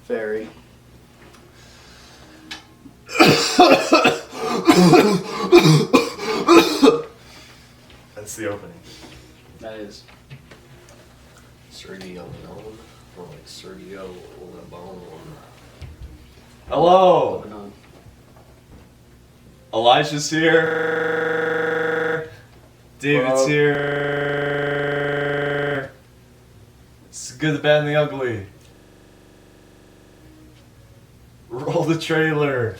Very. That's the opening. That is. Sergio Leone, or like Sergio Leone. Hello! Moving on. Elijah's here. David's Hello. here. It's the good, the bad, and the ugly. Roll the trailer.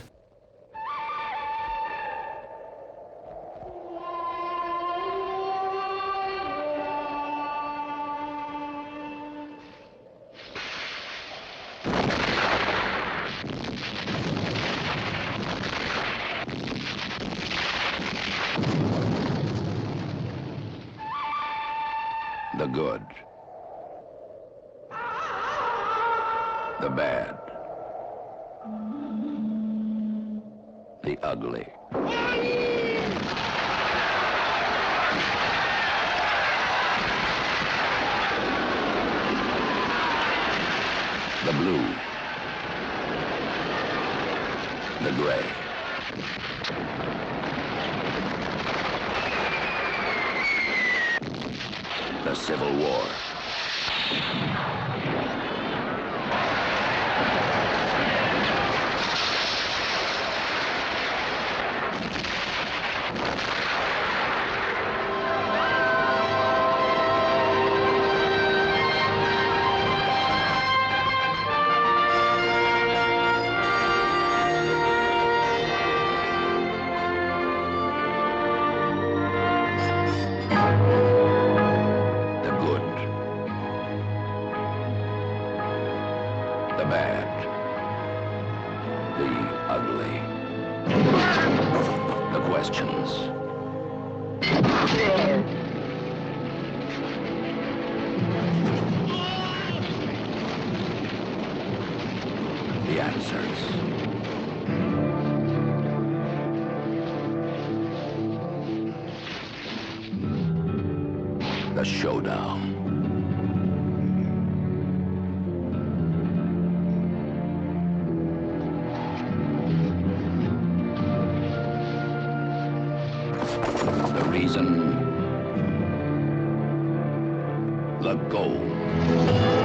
The good. The bad. The ugly. The blue. The gray. The Civil War. The good. The bad. The ugly. The questions. The answers. The showdown. The reason. The goal.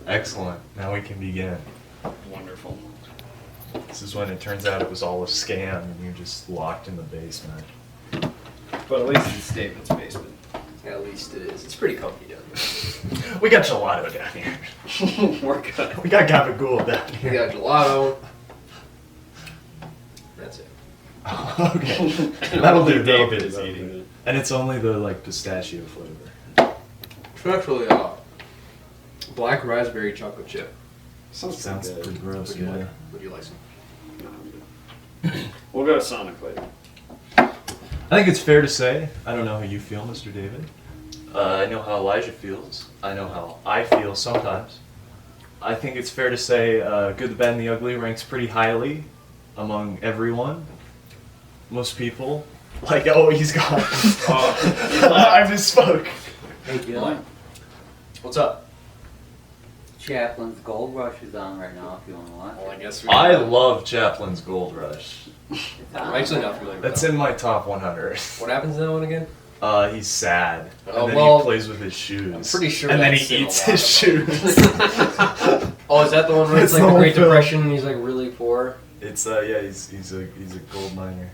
Excellent. Now we can begin. Wonderful. This is when it turns out it was all a scam and you're just locked in the basement. But at least it's David's basement. At least it is. It's pretty comfy down here. We got gelato down here. We're good. We got gabagool down We here. got gelato. That's it. Okay. That'll do. That'll David do, is that'll eating do. it. And it's only the like pistachio flavor. It's actually black raspberry chocolate chip. Sounds Sounds good. pretty gross, Would you yeah. like? Would you like some? No, I'm good. We'll go to Sonic later. I think it's fair to say, I don't know how you feel, Mr. David. I know how Elijah feels. I know how I feel sometimes. I think it's fair to say Good, the Bad, and the Ugly ranks pretty highly among everyone. Most people. Like, oh, he's gone. I misspoke. Hey, Dylan. What's up? Chaplin's Gold Rush is on right now if you want to watch Well, it. I guess we. I love Chaplin's Gold Rush. It's on. I'm actually not familiar with That's that. in my top 100. What happens in that one again? He's sad. Oh, and then well, he plays with his shoes. I'm pretty sure And then that's he in a eats lot his of shoes. Oh, is that the one where it's It's like the the whole Great film. Depression and he's like really poor? It's yeah, he's a gold miner.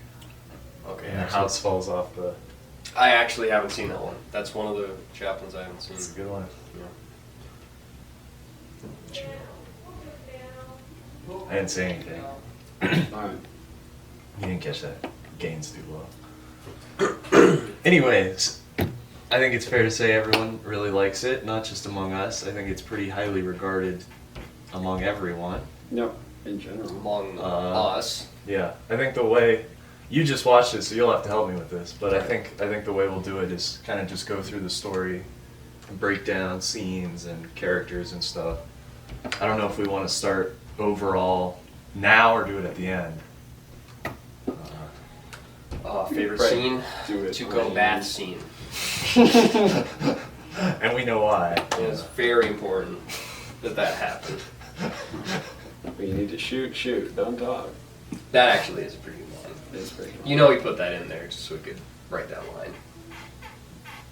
Okay. And the house falls off the. I actually haven't seen that one. That's one of the Chaplins I haven't seen. It's a good one. I didn't say anything. Alright. You didn't catch that. Gains too low. Anyways, I think it's fair to say everyone really likes it, not just among us. I think it's pretty highly regarded among everyone. No, in general. Among Uh, us. Yeah, I think the way you just watched it, so you'll have to help me with this. But I think the way we'll do it is kind of just go through the story and break down scenes and characters and stuff. I don't know if we want to start overall now or do it at the end. Favorite Right. scene? Do it To go right. bath scene. And we know why. It's very important that happened. When you need to shoot, don't talk. That actually is a pretty good line. It's pretty You know he put that in there just so we could write that line.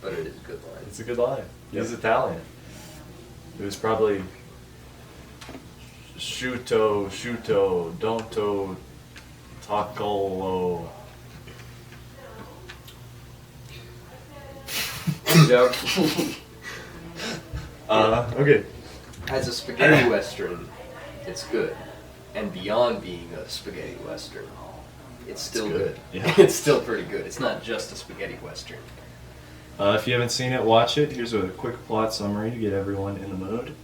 But it is a good line. It's a good line. He's Yep. Italian. It was probably sciutto, donto, taccolo. Yep. Okay. As a spaghetti western, it's good. And beyond being a spaghetti western, it's still good. good. Yeah. It's still pretty good. It's not just a spaghetti western. If you haven't seen it, watch it. Here's a quick plot summary to get everyone in the mood.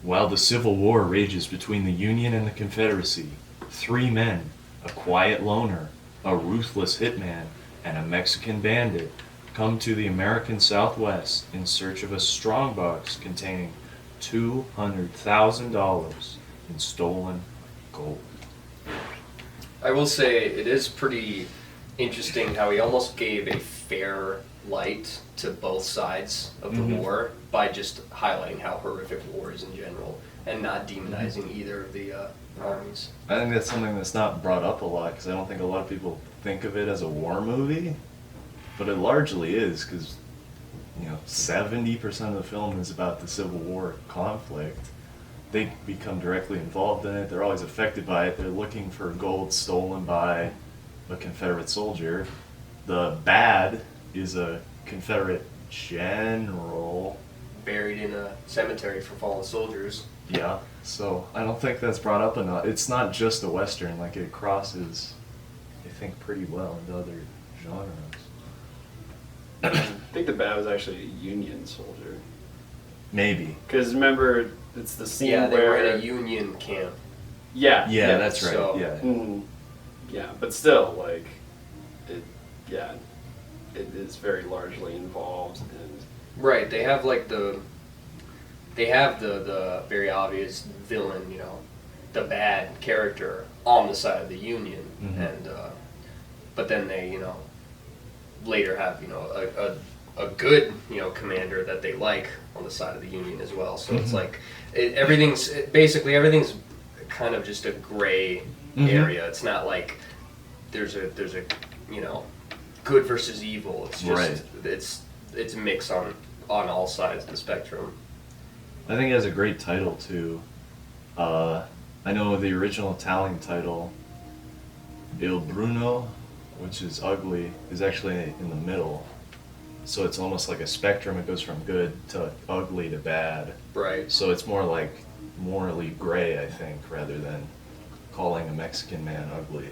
While the Civil War rages between the Union and the Confederacy, three men, a quiet loner, a ruthless hitman, and a Mexican bandit, come to the American Southwest in search of a strongbox containing $200,000 in stolen gold. I will say it is pretty interesting how he almost gave a fair light to both sides of the Mhm. war by just highlighting how horrific war is in general and not demonizing either of the armies. I think that's something that's not brought up a lot because I don't think a lot of people think of it as a war movie, but it largely is because 70% of the film is about the Civil War conflict. They become directly involved in it. They're always affected by it. They're looking for gold stolen by a Confederate soldier. The bad is a Confederate general. Buried in a cemetery for fallen soldiers. Yeah, so I don't think that's brought up enough. It's not just a Western, like it crosses, I think, pretty well into other genres. I think the bad was actually a Union soldier. Maybe. Because remember, it's the scene Yeah, they where were in a Union camp. Yeah, Yeah, that's right. so- Yeah. Yeah, but still, like, it is very largely involved, and Right, they have like the very obvious villain, the bad character on the side of the Union, Mhm. and but then they, later have a good commander that they like on the side of the Union as well. So it's Mhm. like everything's kind of just a gray Mhm. area. It's not like there's a good versus evil. It's just Right. it's a mix on all sides of the spectrum. I think it has a great title, too. I know the original Italian title, Il Bruno, which is ugly, is actually in the middle. So it's almost like a spectrum. It goes from good to ugly to bad. Right. So it's more like morally gray, I think, rather than calling a Mexican man ugly.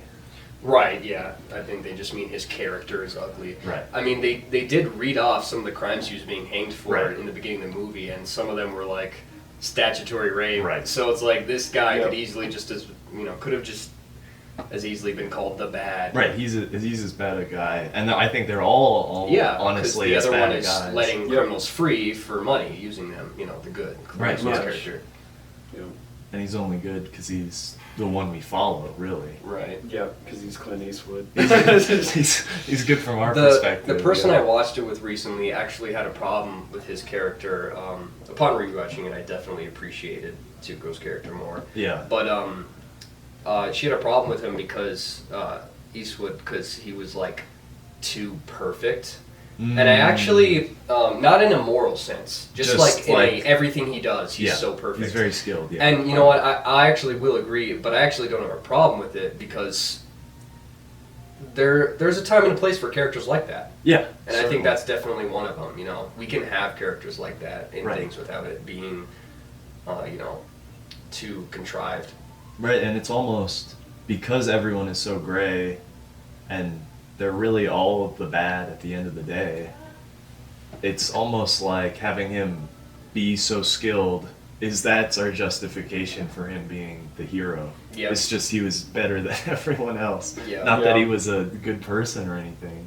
Right, yeah. I think they just mean his character is ugly. Right. I mean, they did read off some of the crimes he was being hanged for Right. in the beginning of the movie, and some of them were like statutory rape. Right. So it's like this guy Yep. could easily could have just as easily been called the bad. Right, he's as bad a guy. And I think they're all Yeah, honestly the as other bad one a is guys. letting Yep. criminals free for money, using them, the good. Right, His yeah. character. And he's only good because he's the one we follow, really. Right. yeah, because he's Clint Eastwood. he's good from our perspective. The person yeah. I watched it with recently actually had a problem with his character. Upon rewatching it, I definitely appreciated Zuko's character more. Yeah. But she had a problem with him because Eastwood because he was like too perfect. Mm. And I actually, not in a moral sense, just like in like- everything he does, he's Yeah, so perfect. He's very skilled. Yeah. And you know what? I actually will agree, but I actually don't have a problem with it because there's a time and a place for characters like that. Yeah. And I certainly. think that's definitely one of them. You know, we can have characters like that in Right. things without it being, too contrived. Right, and it's almost because everyone is so gray, and they're really all of the bad at the end of the day. It's almost like having him be so skilled that's our justification for him being the hero. Yep. It's just he was better than everyone else. Yeah. Not that he Yeah. was a good person or anything.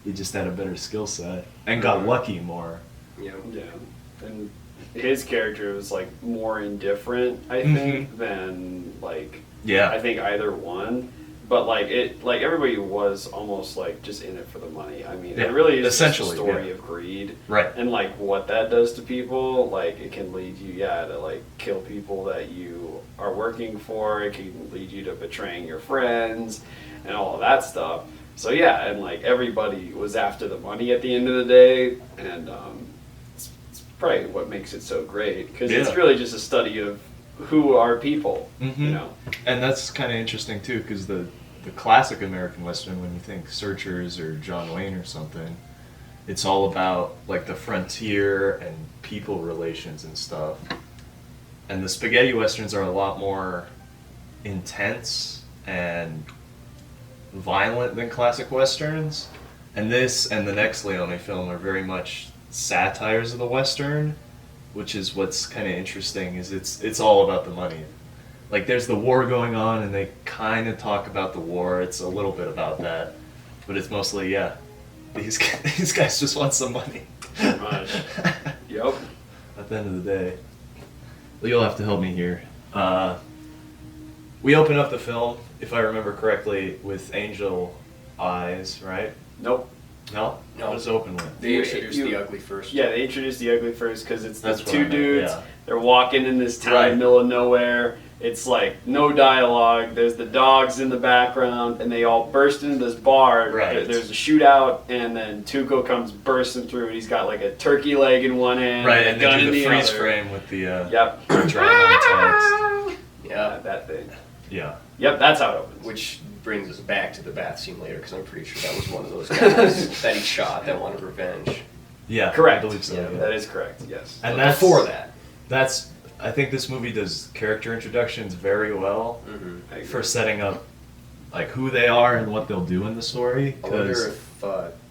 He just had a better skill set and got lucky more. Yeah. Yeah, and his character was like more indifferent, I Mhm. think, than like Yeah. I think either one. But like everybody was almost like just in it for the money. I mean, Yeah, it really is just a essentially, story yeah. of greed, Right. and like what that does to people. Like it can lead you, to like kill people that you are working for. It can lead you to betraying your friends and all of that stuff. So yeah, and like everybody was after the money at the end of the day, and it's probably what makes it so great because it's Yeah. really just a study of who are people, Mhm. you know. And that's kind of interesting too, because the classic American Western, when you think Searchers or John Wayne or something, it's all about like the frontier and people relations and stuff. And the spaghetti westerns are a lot more intense and violent than classic westerns. And this and the next Leone film are very much satires of the western, which is what's kind of interesting. Is it's all about the money. Like there's the war going on, and they kind of talk about the war. It's a little bit about that, but it's mostly these guys just want some money. Pretty much. Yep. At the end of the day, well, you'll have to help me here. We open up the film, if I remember correctly, with angel eyes, right? Nope. No, No. What does it open with? They introduced You- the ugly first. Yeah, they introduced the ugly first because it's the That's what I two meant, dudes. yeah. They're walking in this town in Right. the middle of nowhere. It's like no dialogue. There's the dogs in the background, and they all burst into this bar. Right. There's a shootout, and then Tuco comes bursting through, and he's got like a turkey leg in one hand, Right, and and a gun they do in the the freeze other. frame with the Yep. drama text. Yeah. That thing. Yeah. Yep, that's how it opens. Which brings us back to the bath scene later, because I'm pretty sure that was one of those guys that he shot that wanted revenge. Yeah, Correct. I believe so. Yeah, Yeah. That is correct. Yes. And But that's before that. That's I think this movie does character introductions very well Mm-hmm. I agree. for setting up like who they are and what they'll do in the story. I wonder 'cause if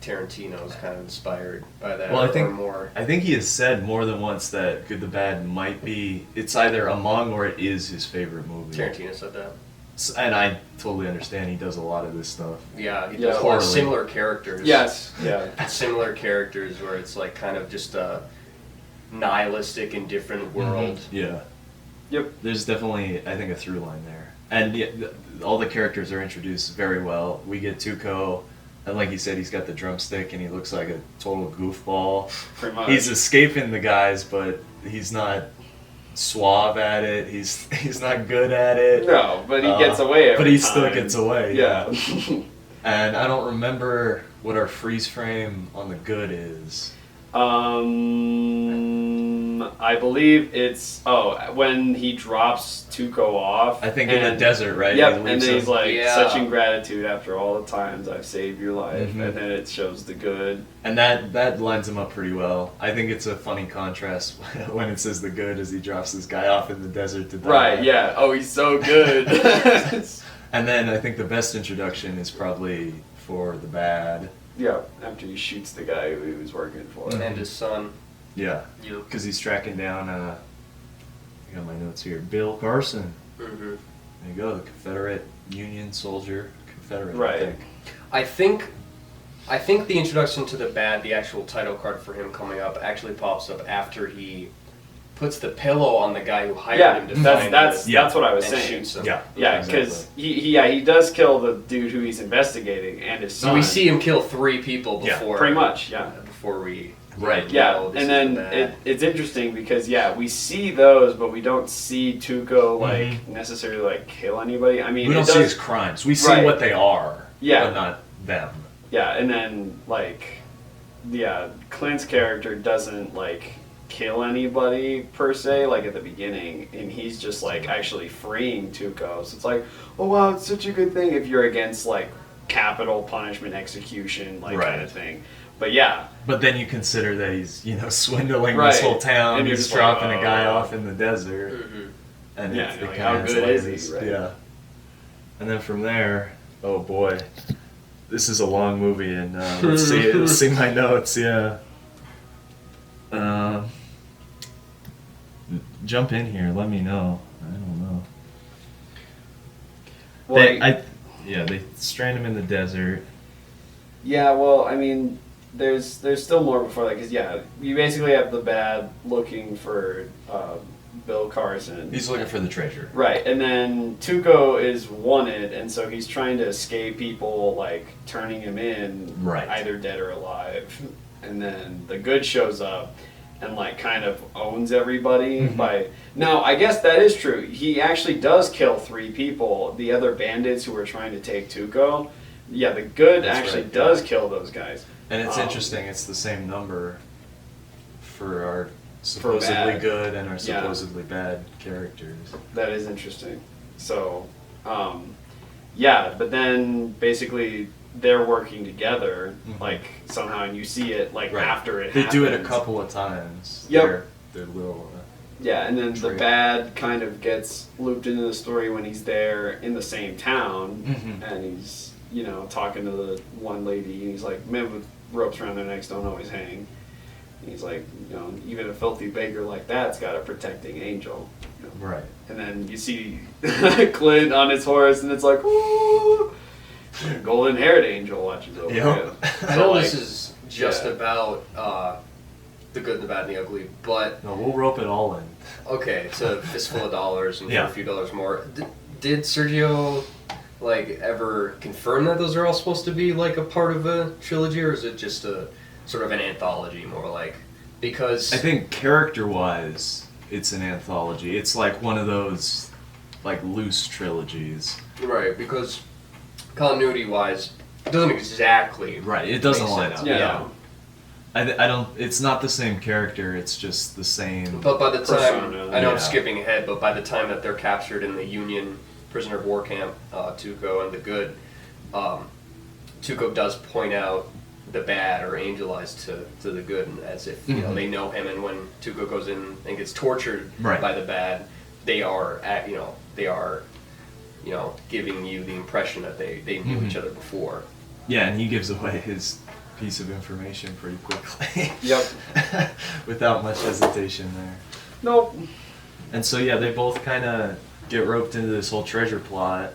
Tarantino's kind of inspired by that, Well, I or think- more. I think he has said more than once that Good the Bad might be it's either among or it is his favorite movie. Tarantino said that. And I totally understand he does a lot of this stuff. Yeah, he Yeah. does a lot of Poorly. similar characters. Yes. Yeah. Similar characters where it's like kind of just a nihilistic, indifferent world. Yeah. Yep. There's definitely, I think, a through line there. And yeah, all the characters are introduced very well. We get Tuco, and like you said, he's got the drumstick and he looks like a total goofball. Pretty much. He's escaping the guys, but he's not suave at it. He's not good at it. No, but he gets away. But Every he still time. gets away. Yeah. And I don't remember what our freeze frame on the good is. I believe it's when he drops Tuco off. I think in the and- desert, right? Yep, He and leaves then he's him. like, Yeah. such ingratitude after all the times I've saved your life, Mhm. and then it shows the good. And that lines him up pretty well. I think it's a funny contrast when it says the good as he drops this guy off in the desert to die. Right? Yeah. Oh, he's so good. And then I think the best introduction is probably for the bad. Yeah. After he shoots the guy who he was working for. Mm-hmm. And his son. Yeah. Yep. Because he's tracking down, I got my notes here, Bill Carson. Mm-hmm. There you go, the Confederate Union soldier. Confederate, Right. I think. I think the introduction to the bad, the actual title card for him coming up, actually pops up after he puts the pillow on the guy who hired Yeah. him to That's find that's him Yeah. that's what I was and saying. shoots him. Yeah. Yeah, because he does kill the dude who he's investigating and his son. So we see him kill 3 people Yeah, before. pretty much. Yeah. Before we. Right. Yeah, know this and is then the bad. it's interesting because we see those, but we don't see Tuco necessarily kill anybody. I mean, We it don't does, see his crimes. We see Right. what they are. Yeah. but not them. Yeah, and then like, yeah, Clint's character doesn't like kill anybody per se, like at the beginning, and he's just like actually freeing Tuco. So it's like, oh wow, it's such a good thing if you're against like capital punishment execution, like kind Right. of thing. But yeah, But then you consider that he's, you know, swindling Right. this whole town. And you're He's just like, dropping a guy oh. off in the desert, Mhm. and Yeah, it you're like, kinda how good is he, slices- right? Yeah. And then from there, oh boy, this is a long movie, and let's see, let's see my notes. Yeah. Jump in here. Let me know. I don't know. well, They strand him in the desert. yeah, well, I mean, there's still more before that, because yeah, you basically have the bad looking for Bill Carson. He's looking for the treasure. Right, and then Tuco is wanted, and so he's trying to escape people like turning him in, Right. either dead or alive. And then the good shows up and like kind of owns everybody by. Now, I guess that is true. He actually does kill 3 people. The other bandits who were trying to take Tuco. Yeah, the good That's actually right, does yeah. kill those guys. And it's Um, interesting. It's the same number for our supposedly bad. good and our Yeah. supposedly bad characters. That is interesting. So, yeah, but then basically they're working together, Mhm. like somehow, and you see it like Right. after it They do it a happens. couple of times. Yep. Their little. Yeah, and then the True. bad kind of gets looped into the story when he's there in the same town, Mhm. and he's, you know, talking to the one lady, and he's like, men with ropes around their necks don't always hang. And he's like, you know, even a filthy beggar like that's got a protecting angel. You know? Right. And then you see Clint on his horse, and it's like, ooh, golden-haired angel watches over Yep. him. I So, know like, this is just yeah. about the good, the bad, and the ugly, but No, we'll rope it all in. okay, it's a fistful of dollars and Yeah. for a few dollars more. Did Sergio like ever confirm that those are all supposed to be like a part of a trilogy, or is it just a sort of an anthology, more like? Because I think character-wise, it's an anthology. It's like one of those, like, loose trilogies. right, because continuity-wise, it doesn't exactly Right. It doesn't make line sense. up. Yeah. I don't. It's not the same character. It's just the same. But by the time, Persona, I know I'm yeah. skipping ahead, but by the time that they're captured in the Union prisoner of war camp, Tuco and the good, Tuco does point out the bad or angelize to the good, and as if you know Mhm. they know him. And when Tuco goes in and gets tortured Right. by the bad, they are giving you the impression that they knew Mhm. each other before. Yeah, and he gives away his piece of information pretty quickly. Yep. Without much hesitation there. Nope. And so yeah, they both kind of get roped into this whole treasure plot.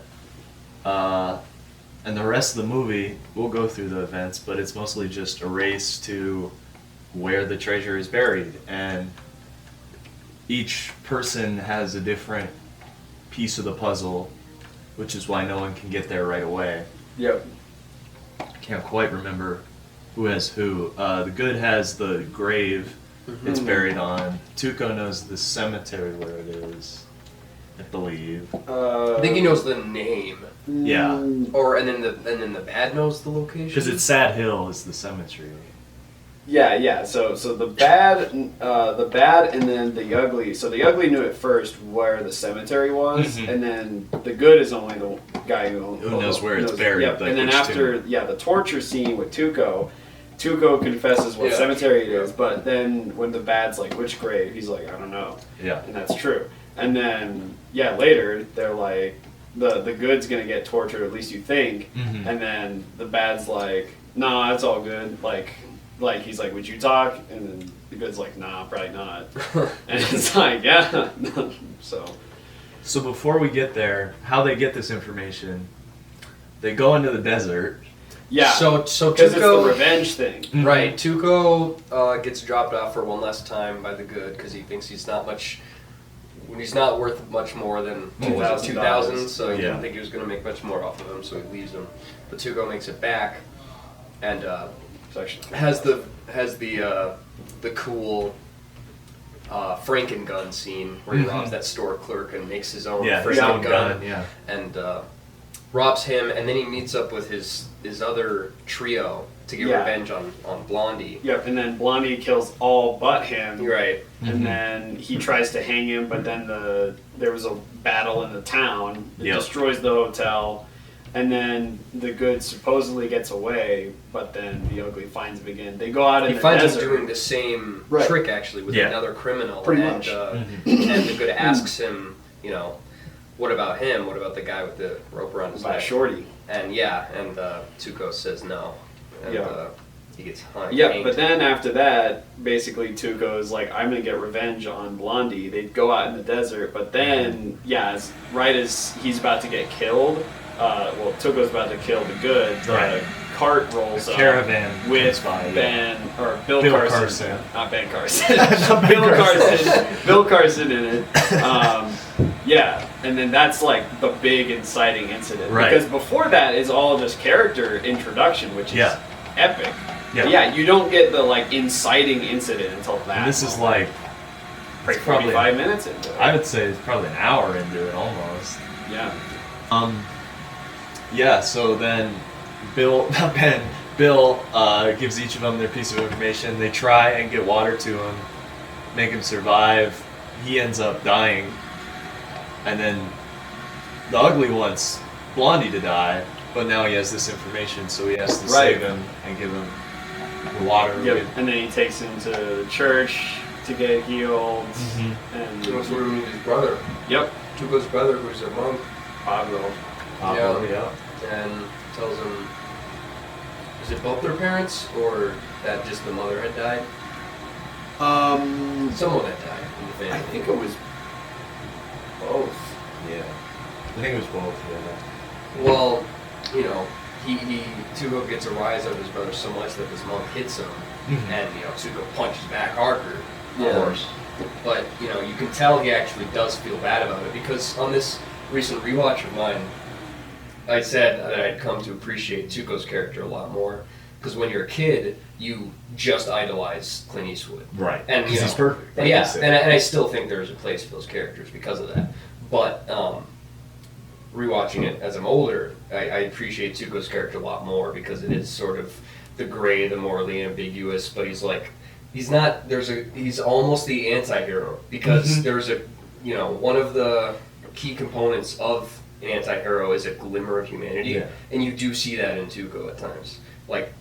And the rest of the movie, we'll go through the events, but it's mostly just a race to where the treasure is buried. And each person has a different piece of the puzzle, which is why no one can get there right away. Yep. Can't quite remember who has who. The good has the grave it's buried on. Tuco knows the cemetery where it is, I believe. I think he knows the name, Yeah. and then the bad knows the location. Because it's Sad Hill is the cemetery. Yeah. So the bad, and then the ugly. So the ugly knew at first where the cemetery was, Mhm. and then the good is only the guy who knows where it's buried, Yep. like And then which after the torture scene with Tuco confesses what Yeah. cemetery it is, but then when the bad's like, which grave, he's like, I don't know. Yeah. And that's true. And then later they're like, the good's gonna get tortured, at least you think. Mhm. And then the bad's like, nah, it's all good. Like he's like, would you talk? And then the good's like, nah, probably not. And it's like, yeah. So before we get there, how they get this information, they go into the desert. Yeah. So because it's the Tuco, revenge thing. right? Tuco gets dropped off for one last time by the good because he thinks he's not worth much more than $2,000. 2,000. So he Yeah. didn't think he was going to make much more off of him, so he leaves him. But Tuco makes it back, and It's actually has the cool Franken-gun scene where he robs that store clerk and makes his own Yeah, his Franken own gun, yeah. and robs him, and then he meets up with his other trio to get Yeah. revenge on Blondie. Yep, and then Blondie kills all but him. Right. And then he tries to hang him, but then there was a battle in the town. It Yep. destroys the hotel, and then the good supposedly gets away, but then the ugly finds him again. They go out in He the finds desert. him doing the same Right. trick actually with Yeah. another criminal, Pretty and much. and the good asks him, you know, what about him? What about the guy with the rope around his by neck? Shorty. And Tuco says no, and Yeah. he gets hung. Yep, hanged. but then after that, basically Tuco is like, I'm gonna get revenge on Blondie. They go out in the desert, but then, right as he's about to get killed, Tuco's about to kill the good, the Right. cart rolls up Caravan with comes by, Bill Bill Carson. Carson. Not Ben Carson. Not Ben Bill Carson. Carson. Bill Carson in it. And then that's like the big inciting incident. Right. Because before that is all just character introduction, which is Yeah. epic. Yeah. But yeah, you don't get the like inciting incident until that. And this is moment. like, like probably 45 minutes into it. I would say it's probably an hour into it almost. Yeah. Yeah, so then Bill gives each of them their piece of information. They try and get water to him, make him survive. He ends up dying. And then the ugly wants Blondie to die, but now he has this information, so he has to Right. save him and give him the water. Yep. And then he takes him to the church to get healed. Mhm. And He wants to meet his brother, yep. Tuco's brother, who's a monk, Pablo. Yeah. and tells him, is it both their parents, or that just the mother had died? Someone had died in the family. I think it was both. Yeah. I think it was both, yeah. Well, you know, Tuco gets a rise out of his brother so much that this monk hits him, Mhm. and Tuco punches back harder, Yeah. of course. But you can tell he actually does feel bad about it, because on this recent rewatch of mine, I said that I'd come to appreciate Tuco's character a lot more, because when you're a kid, you just idolize Clint Eastwood. Right. And, Because he's perfect. like Yeah, you said. and I still think there's a place for those characters because of that. But rewatching it as I'm older, I appreciate Tuco's character a lot more, because it is sort of the gray, the morally ambiguous. But he's not. He's almost the anti-hero, because Mhm. there's one of the key components of an anti-hero is a glimmer of humanity, Yeah. and you do see that in Tuco at times, like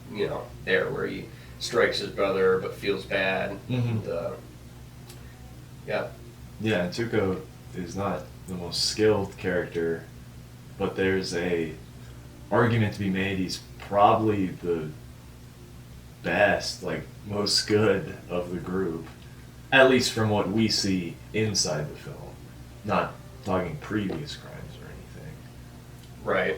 there where he strikes his brother but feels bad. Mhm. And, yeah. Yeah, and Tuco is not the most skilled character, but there's a argument to be made. He's probably the best, like most good of the group, at least from what we see inside the film. Not talking previous crimes or anything. Right.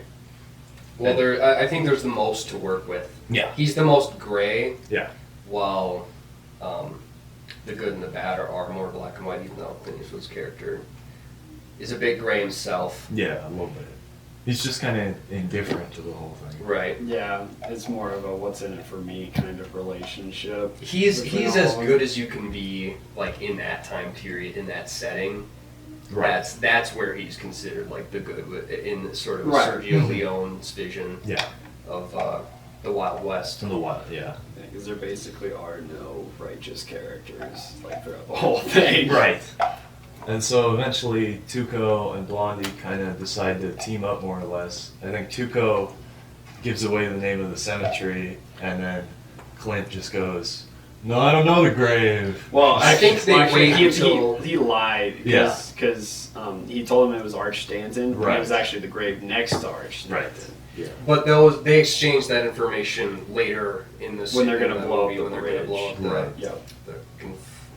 Well, I think there's the most to work with. Yeah. He's the most gray, Yeah. while the good and the bad are more black and white, even though Clint Eastwood's character is a bit gray himself. Yeah, a little bit. He's just kind of indifferent to the whole thing. Right. Yeah, it's more of a what's in it for me kind of relationship. He's between as all of them. good as you can be, like in that time period, in that setting. Right. That's where he's considered like the good, in sort of Right. Sergio Leone's vision Yeah. of the Wild West. From the wild, yeah. Because there basically are no righteous characters like throughout the whole thing. Right. And so eventually Tuco and Blondie kind of decide to team up more or less. I think Tuco gives away the name of the cemetery, and then Clint just goes, "No, I don't know the grave." Well, I think they actually, wait until- he lied Yeah. because he told him it was Arch Stanton, but Right. it was actually the grave next to Arch Stanton. Right. Yeah. But they exchange that information later in the When they're in gonna the blow up movie, the when they're gonna bridge. blow up the, Right. Yep.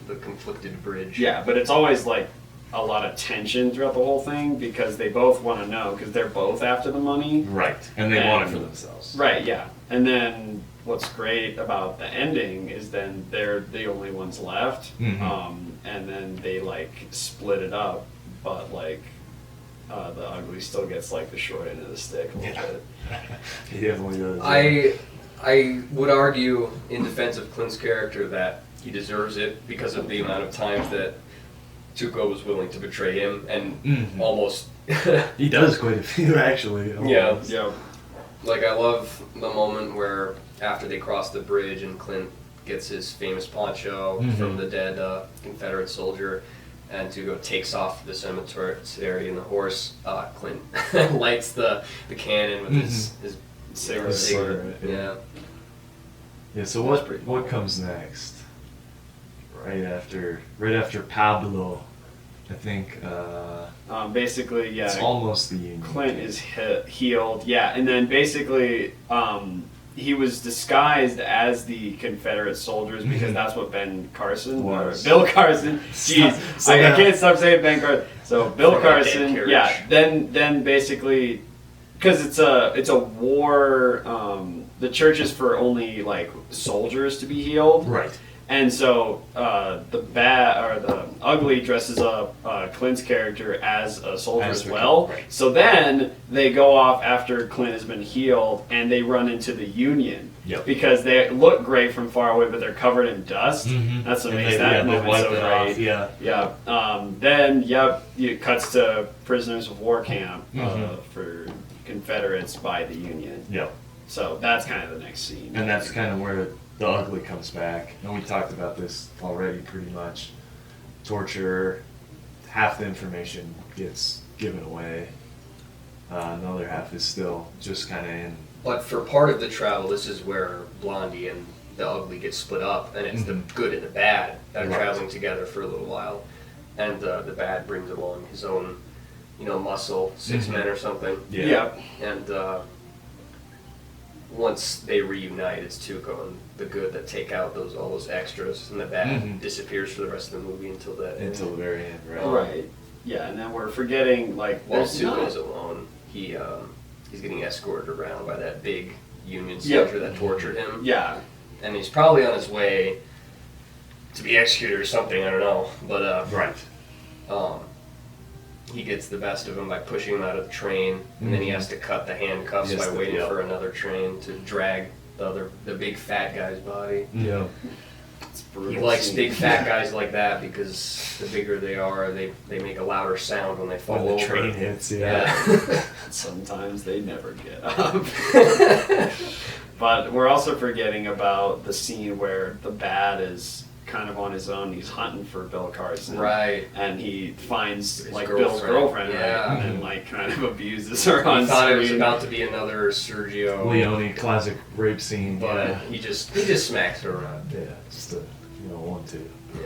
the conflicted bridge. Yeah, but it's always like a lot of tension throughout the whole thing because they both want to know because they're both after the money. Right. And they And- want it for themselves. Right, yeah. And then what's great about the ending is then they're the only ones left. Mhm. And then they like split it up, but like the ugly still gets like the short end of the stick a little Yeah. bit. He definitely does. I would argue in defense of Clint's character that he deserves it because of the amount of times that Tuco was willing to betray him and Mhm. almost. He does quite a few, actually. Yeah. Yeah. Like, I love the moment where after they cross the bridge and Clint gets his famous poncho Mhm. from the dead Confederate soldier, and Tuco takes off the cemetery in the horse. Clint lights the cannon with his Cigarette. cigarette. Yeah. Yeah. Yeah, so That's pretty what comes next? Right after Pablo, I think Basically, yeah. it's almost the Union. Clint is healed, yeah, and then basically he was disguised as the Confederate soldiers because Mhm. that's what Ben Carson Was. or Bill Carson. Jeez, So I now- can't stop saying Ben Carson. So Bill From that dead Carson, carriage. yeah. Then basically, because it's a war. The church is for only like soldiers to be healed. Right. And so the ugly dresses up Clint's character as a soldier As as the- well. right. So then they go off after Clint has been healed, and they run into the Union Yep. because they look great from far away, but they're covered in dust. Mhm. That's what And makes they- that yeah, they moment wipe so it great. off, yeah. Yeah. Then it cuts to prisoners of war camp Mhm. for Confederates by the Union. Yep. So that's kind of the next scene. And that's kind of where the ugly comes back. And we talked about this already pretty much. Torture, half the information gets given away. Another half is still just kind of in. But for part of the travel, this is where Blondie and the ugly get split up, and it's the good and the bad that are Right. traveling together for a little while. And the bad brings along his own, muscle, 6 Mhm. men or something. Yeah. And once they reunite, it's Tuco and the good that take out all those extras, and the bad Mhm. disappears for the rest of the movie until that. Until the very end, right? Right. Yeah, and then we're forgetting like While there's Tuco's not- alone, he's getting escorted around by that big Union Yep. soldier that tortured him. Yeah. And he's probably on his way to be executed or something. I don't know, but Right. he gets the best of him by pushing him out of the train, and then he Mhm. has to cut the handcuffs Yes, by waiting yeah. for another train to drag the big fat guy's body. Yeah. It's brutal He likes scene. big fat guys like that because the bigger they are, they make a louder sound when they fall When the over. train hits, Yeah. Sometimes they never get up. But we're also forgetting about the scene where the bad is kind of on his own. He's hunting for Bill Carson. Right. And he finds His like Bill's girlfriend. girlfriend, Yeah. right? And then like kind of abuses her on He thought it was screen. about to be another Sergio, Leone classic rape scene. but yeah. he just smacks her around. Yeah, just a 1-2. Yeah.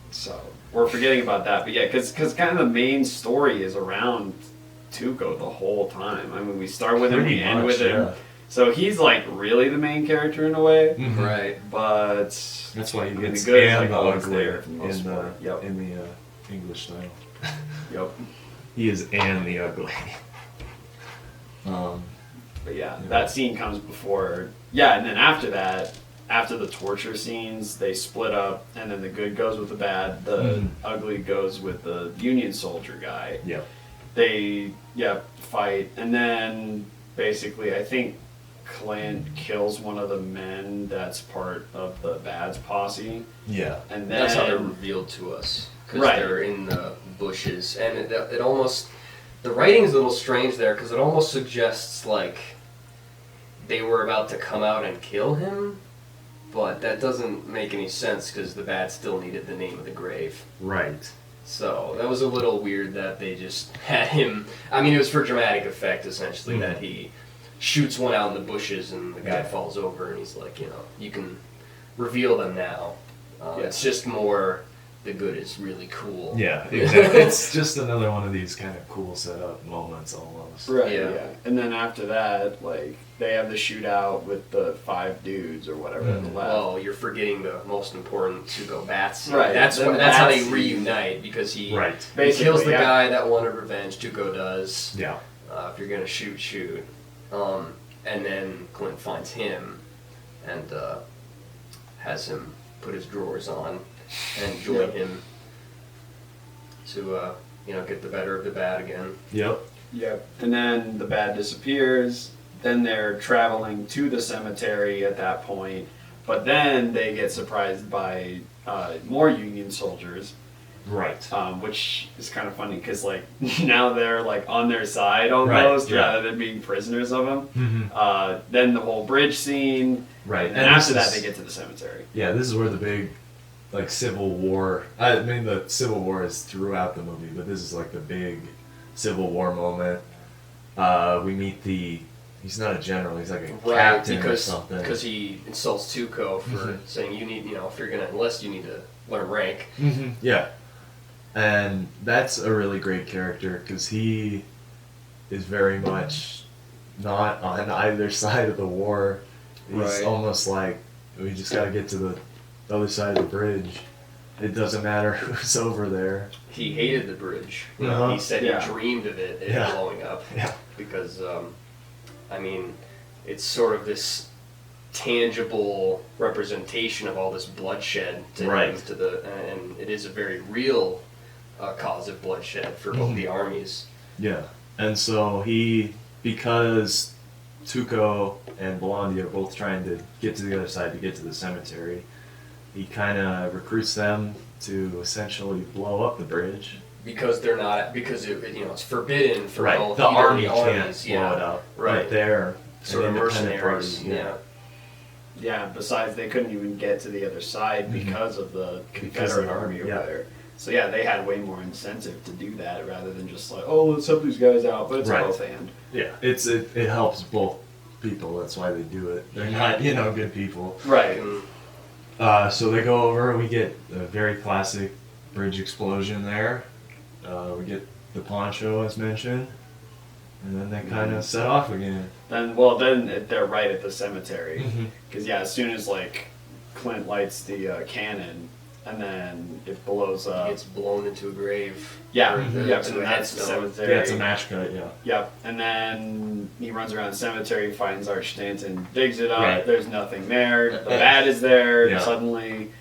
So we're forgetting about that. But yeah, because kind of the main story is around Tuco the whole time. I mean, we start with him, Pretty we end much, with him. yeah. So he's like really the main character in a way. Mhm. Right. But That's why he I mean, gets the good is, and like, the always ugly there for the most in the part. Yep. English title. Yep. He is and the ugly. But yeah, Yeah. that scene comes before. Yeah, and then after that, after the torture scenes, they split up, and then the good goes with the bad. The Mhm. ugly goes with the Union soldier guy. Yep. They fight, and then basically, I think Clint kills one of the men that's part of the bad's posse, Yeah. and then That's how they're revealed to us, because Right. they're in the bushes, and it almost, the writing's a little strange there, because it almost suggests like they were about to come out and kill him, but that doesn't make any sense because the bad still needed the name of the grave. Right. So that was a little weird that they just had him. I mean, it was for dramatic effect essentially that he shoots one out in the bushes and the guy Yeah. falls over and he's like, you can reveal them now. Yeah. It's just more the good is really cool. Yeah, exactly. It's just another one of these kind of cool setup moments almost. Right, Yeah. yeah. And then after that, like, they have the shootout with the 5 dudes or whatever that Mhm. left. Well, you're forgetting the most important Tuco Bats. Right, That's the that's how they Bats- reunite because he Right. he Basically, kills the yeah. guy that wanted revenge. Tuco does. Yeah. If you're gonna shoot, shoot. And then Clint finds him and has him put his drawers on and join Yep. him to get the better of the bad again. Yep. Yep. And then the bad disappears. Then they're traveling to the cemetery at that point. But then they get surprised by more Union soldiers. Right. which is kind of funny because like now they're like on their side almost Right, yeah. rather than being prisoners of him. Mhm. Then the whole bridge scene, Right. and after this that is- they get to the cemetery. Yeah, this is where the big, like, Civil War. I mean, the Civil War is throughout the movie, but this is like the big Civil War moment. We meet the. He's not a general. He's like a captain or something. because he insults Tuco for saying you need, if you're gonna enlist, you need to learn rank. Yeah, and that's a really great character because he is very much not on either side of the war. He's Right. almost like we just got to get to the other side of the bridge. It doesn't matter who's over there. He hated the bridge. Uh-huh. He said Yeah. he dreamed of it Yeah. blowing up. Yeah. Because, I mean, it's sort of this tangible representation of all this bloodshed to Right. him, and it is a very real cause of bloodshed for both the armies. Yeah, and so because Tuco and Blondie are both trying to get to the other side to get to the cemetery, he kind of recruits them to essentially blow up the bridge. Because they're not, because it's forbidden for Right, both the either army armies. can't blow it up. Right. But they're Sort an of independent mercenaries. party, Yeah. Yeah, besides they couldn't even get to the other side because of the Because Confederate of the- army over yeah. there. So yeah, they had way more incentive to do that rather than just like, oh, let's help these guys out, but it's Right. both and. Yeah, it helps both people. That's why they do it. They're not good people. Right. So they go over. We get a very classic bridge explosion there. We get the poncho as mentioned, and then they kind of set off again. Then they're right at the cemetery Mhm. because yeah, as soon as like Clint lights the cannon and then it blows He up. gets blown into a grave. Yeah, Or the- yep, to and the that's the headstone. cemetery. Yeah, it's a match cut. Yeah. Yep, and then he runs around the cemetery, finds Arch Stanton, digs it up. Right. There's nothing there. The bat is there Yeah. suddenly,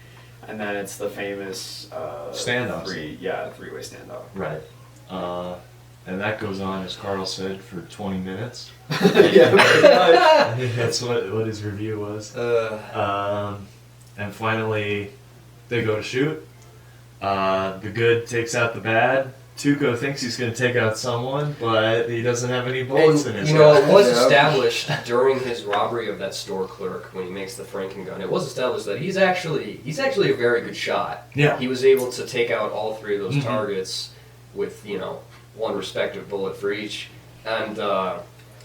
and then it's the famous Standoffs. three-way standoff. Right. And that goes on, as Carl said, for 20 minutes. Yeah, pretty much. I think that's what his review was. And finally, they go to shoot. The good takes out the bad. Tuco thinks he's going to take out someone, but he doesn't have any bullets in And, his it was Yeah. established during his robbery of that store clerk when he makes the Franken gun. It was established that he's actually a very good shot. Yeah. He was able to take out all three of those Mhm. targets with one respective bullet for each, and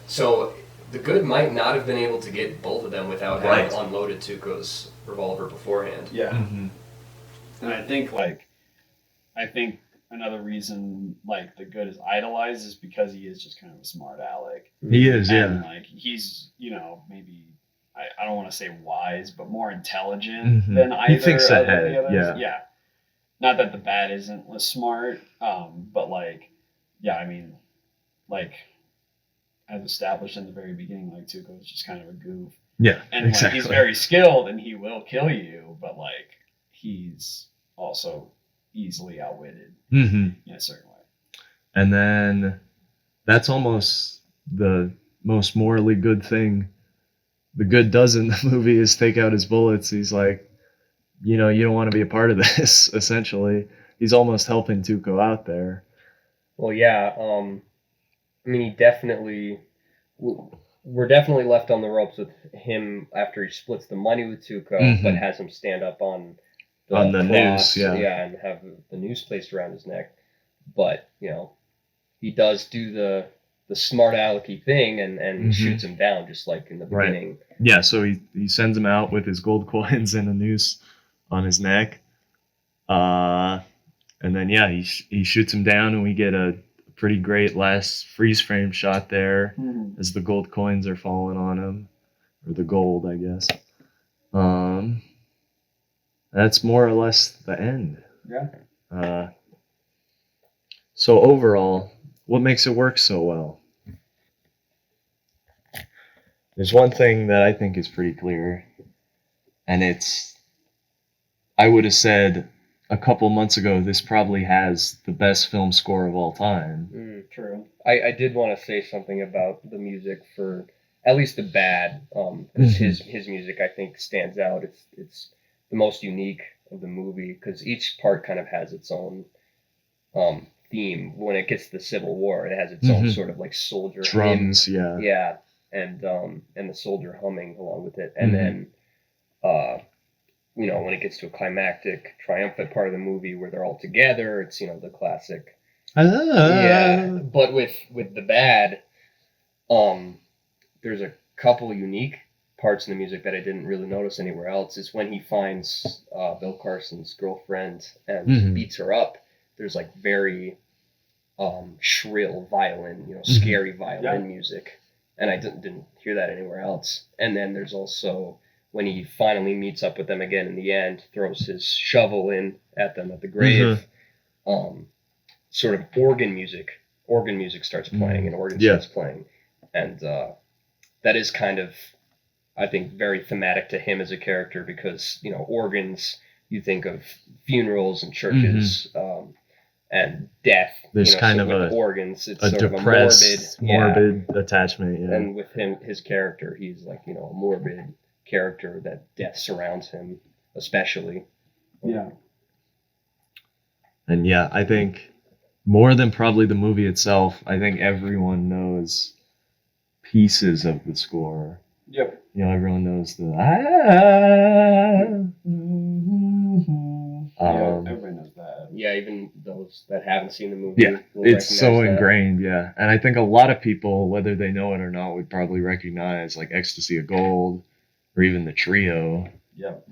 so the good might not have been able to get both of them without having Right. unloaded Tuco's revolver beforehand. Yeah, Mm-hmm. and I think another reason like the good is idolized is because he is just kind of a smart aleck. He is, And like he's, maybe I don't want to say wise, but more intelligent Mhm. than He either thinks of ahead, the others. yeah. Yeah. Not that the bat isn't smart, but as established in the very beginning, like Tuco is just kind of a goof. Yeah, And like, he's very skilled and he will kill you, but like he's also easily outwitted Mm-hmm. in a certain way. And then that's almost the most morally good thing the good does in the movie is take out his bullets. He's like, you don't want to be a part of this, essentially. He's almost helping Tuco out there. Well, yeah. I mean, he definitely. We're definitely left on the ropes with him after he splits the money with Tuco, Mhm. but has him stand up on the On the cross, noose, yeah. and have the noose placed around his neck. But he does do the smart alecky thing and Mhm. shoots him down just like in the Right. beginning. Yeah, so he sends him out with his gold coins and a noose on his neck. And then, yeah, he shoots him down, and we get a pretty great last freeze frame shot there as the gold coins are falling on him. Or the gold, I guess. That's more or less the end. Yeah. So overall, what makes it work so well? There's one thing that I think is pretty clear, and I would have said a couple months ago, this probably has the best film score of all time. True. I did want to say something about the music for at least the bad. 'Cause Mhm. his music I think stands out. It's the most unique of the movie because each part kind of has its own theme. When it gets to the Civil War, it has its own sort of like soldier Drums, hymn. yeah. and the soldier humming along with it, and then when it gets to a climactic, triumphant part of the movie where they're all together, it's the classic. But with the bad, there's a couple unique parts in the music that I didn't really notice anywhere else. Is when he finds Bill Carson's girlfriend and beats her up. There's like very shrill violin, scary violin music, and I didn't hear that anywhere else. And then there's also when he finally meets up with them again in the end, throws his shovel in at them at the grave. Sort of organ music starts playing, and organ starts playing, and that is kind of, I think, very thematic to him as a character because organs, you think of funerals and churches and death. There's kind of with organs, it's a sort depressed, of a morbid attachment. Yeah. And with his character, he's like a morbid character that death surrounds him, especially. Yeah. And yeah, I think more than probably the movie itself, I think everyone knows pieces of the score. Yep. Everyone knows the everybody knows that. Yeah, even those that haven't seen the movie. Yeah, will it's so recognize that. ingrained, yeah. And I think a lot of people, whether they know it or not, would probably recognize like Ecstasy of Gold or even the trio. Yep.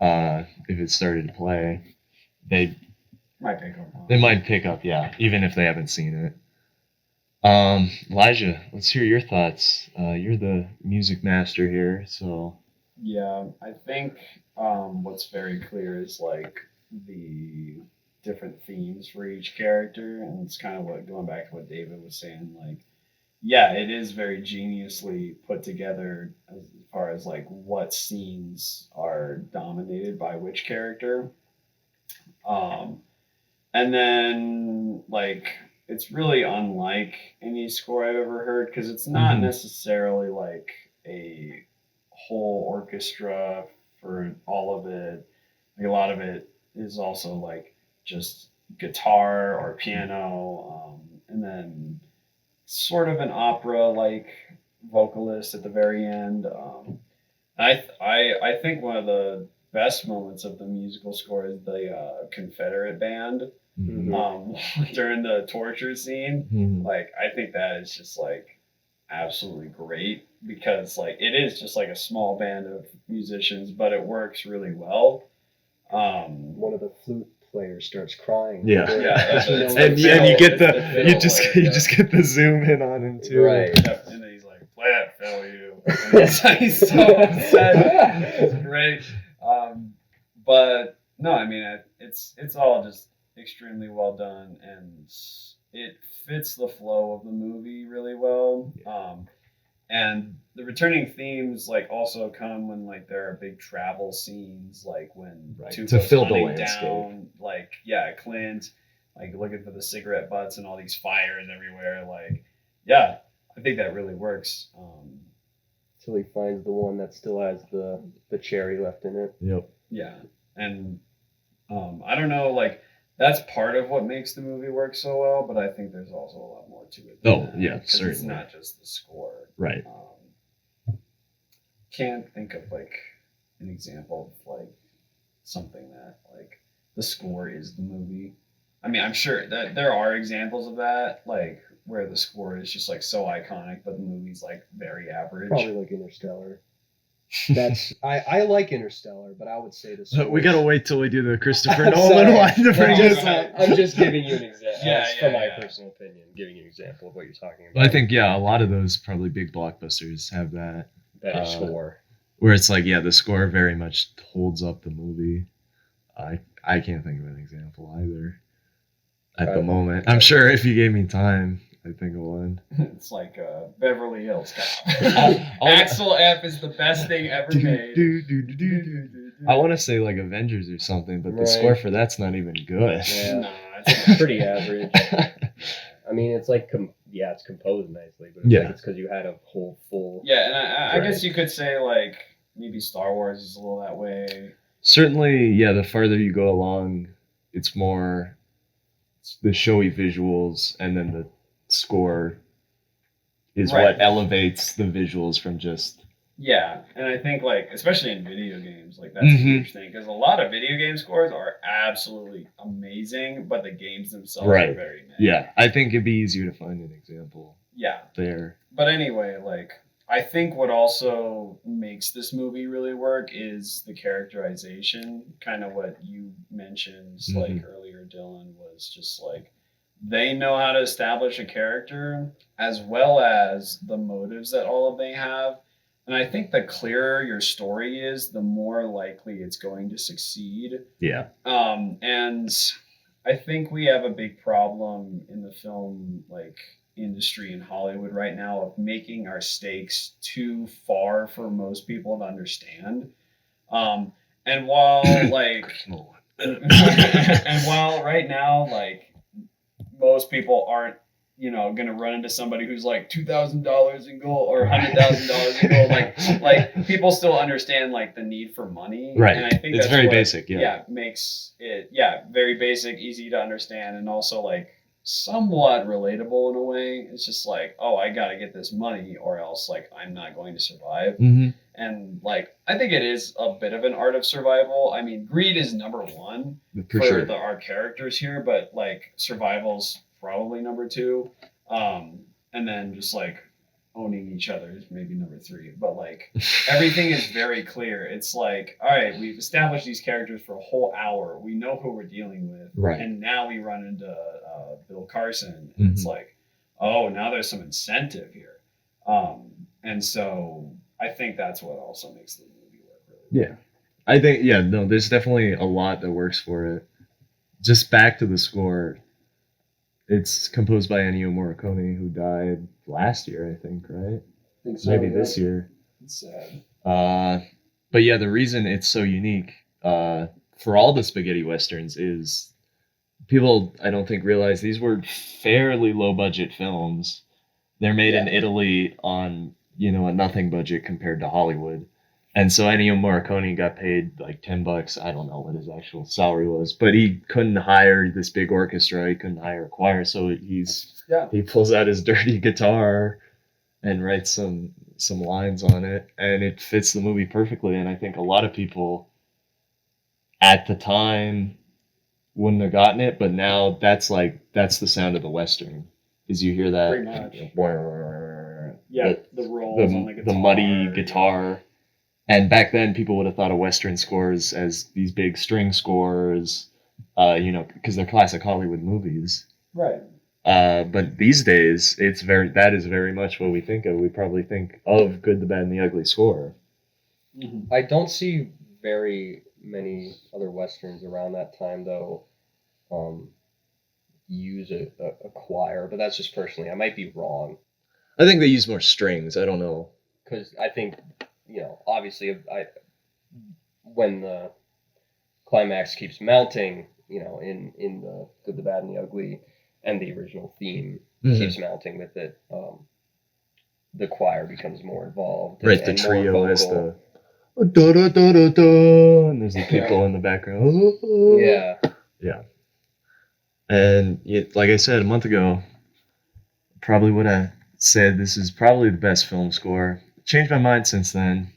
If it started to play, they Might pick up. might pick up, yeah, even if they haven't seen it. Elijah, let's hear your thoughts. You're the music master here, so. Yeah, I think what's very clear is like the different themes for each character, and it's kind of what going back to what David was saying. Like, yeah, it is very geniusly put together as far as like what scenes are dominated by which character. And then like it's really unlike any score I've ever heard because it's not necessarily like a whole orchestra for all of it. Like a lot of it is also like just guitar or piano, and then sort of an opera like vocalist at the very end. I think one of the best moments of the musical score is the Confederate band during the torture scene. Like I think that is just like absolutely great because like it is just like a small band of musicians, but it works really well. One of the flute players starts crying. Yeah. And you get the you just get the zoom in on him too. Right. And then he's like, "Play that, fail you." And he's so upset. It's great. But no, I mean, it's all just extremely well done, and it fits the flow of the movie really well. And the returning themes like also come when like there are big travel scenes, like when to fill the hunting landscape. down, like Clint, like looking for the cigarette butts and all these fires everywhere. Like, yeah, I think that really works. Till he finds the one that still has the cherry left in it. Yep. Yeah, and I don't know, like that's part of what makes the movie work so well, but I think there's also a lot more to it. Oh, yeah, 'cause certainly. it's not just the score. Right. Can't think of like an example of like something that like the score is the movie. I mean, I'm sure that there are examples of that, like where the score is just like so iconic, but the movie's like very average. Probably like Interstellar. That's I like Interstellar, but I would say this. We gotta wait till we do the Christopher I'm Nolan sorry. one to bring this up. I'm just giving you an example. Yeah, from yeah, my yeah. personal opinion, giving you an example of what you're talking about. I think a lot of those probably big blockbusters have that better score. where it's like the score very much holds up the movie. I can't think of an example either at the moment. I'm sure if you gave me time, I'd think of one. It's like Beverly Hills Cop. Axel F is the best thing ever made. I want to say like Avengers or something, but the Right. score for that's not even good. Yeah. Nah, it's Pretty average. I mean, it's like it's composed nicely, but Yeah. it's because you had a whole full. yeah, and I Right. guess you could say like maybe Star Wars is a little that way. Certainly, yeah, the farther you go along, it's more the showy visuals, and then the score is Right. what elevates the visuals from just. Yeah, and I think like especially in video games, like that's a Mhm. huge thing because a lot of video game scores are absolutely amazing, but the games themselves are Right. very meh. Yeah, I think it'd be easier to find an example Yeah. there. But anyway, like I think what also makes this movie really work is the characterization. Kind of what you mentioned like earlier, Dylan, was just like they know how to establish a character as well as the motives that all of they have. And I think the clearer your story is, the more likely it's going to succeed. Yeah. And I think we have a big problem in the film like industry in Hollywood right now of making our stakes too far for most people to understand. And while like and while right now like most people aren't gonna run into somebody who's like $2,000 in gold or $100,000 in gold, like people still understand like the need for money, Right. And I think It's that's very what, basic, yeah. makes it very basic, easy to understand, and also like somewhat relatable in a way. It's just like, oh, I gotta get this money or else like I'm not going to survive. Mm-hmm. And like I think it is a bit of an art of survival. I mean, greed is number one For sure. our characters here, but like survival's probably number two. And then just like owning each other is maybe number three. But like everything is very clear. It's like, all right, we've established these characters for a whole hour. We know who we're dealing with. Right. And now we run into Bill Carson. And it's like, oh, now there's some incentive here. And so I think that's what also makes the movie work really well. Yeah. I think, there's definitely a lot that works for it. Just back to the score. It's composed by Ennio Morricone, who died last year, I think, right? I think so, Maybe yeah. this year. It's sad. But yeah, the reason it's so unique for all the spaghetti westerns is people, I don't think, realize these were fairly low budget films. They're made in Italy on, a nothing budget compared to Hollywood. And so Ennio Morricone got paid like $10. I don't know what his actual salary was, but he couldn't hire this big orchestra. He couldn't hire a choir, so he pulls out his dirty guitar and writes some lines on it, and it fits the movie perfectly. And I think a lot of people at the time wouldn't have gotten it, but now that's the sound of the Western. Is you hear that? Pretty much. The rolls on the guitar. The muddy guitar. And back then, people would have thought of Western scores as these big string scores, because they're classic Hollywood movies. Right. But these days, that is very much what we think of. We probably think of Good, the Bad, and the Ugly score. Mm-hmm. I don't see very many other westerns around that time, though, use a choir, but that's just personally. I might be wrong. I think they use more strings. I don't know. Because I think, obviously, when the climax keeps mounting, in the Good, the Bad, and the Ugly, and the original theme keeps mounting with it, the choir becomes more involved. Right, the trio has the da da da da da, and there's the people in the background. Yeah. And like I said a month ago, probably would have said this is probably the best film score. Changed my mind since then.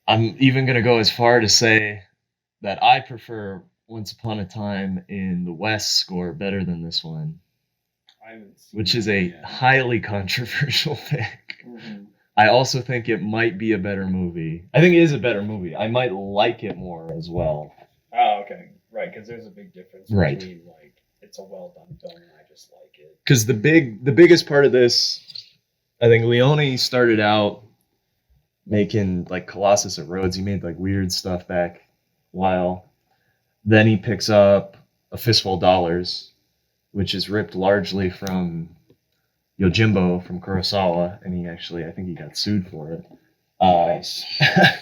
I'm even going to go as far to say that I prefer Once Upon a Time in the West score better than this one, which is a highly controversial pick. Mm-hmm. I also think it might be a better movie. I think it is a better movie. I might like it more as well. Oh, okay. Right, because there's a big difference between like it's a well done film and I just like it. Because the biggest part of this, I think Leone started out making like Colossus of Rhodes. He made like weird stuff back a while. Then he picks up A Fistful of Dollars, which is ripped largely from Yojimbo from Kurosawa, and I think he got sued for it. Nice.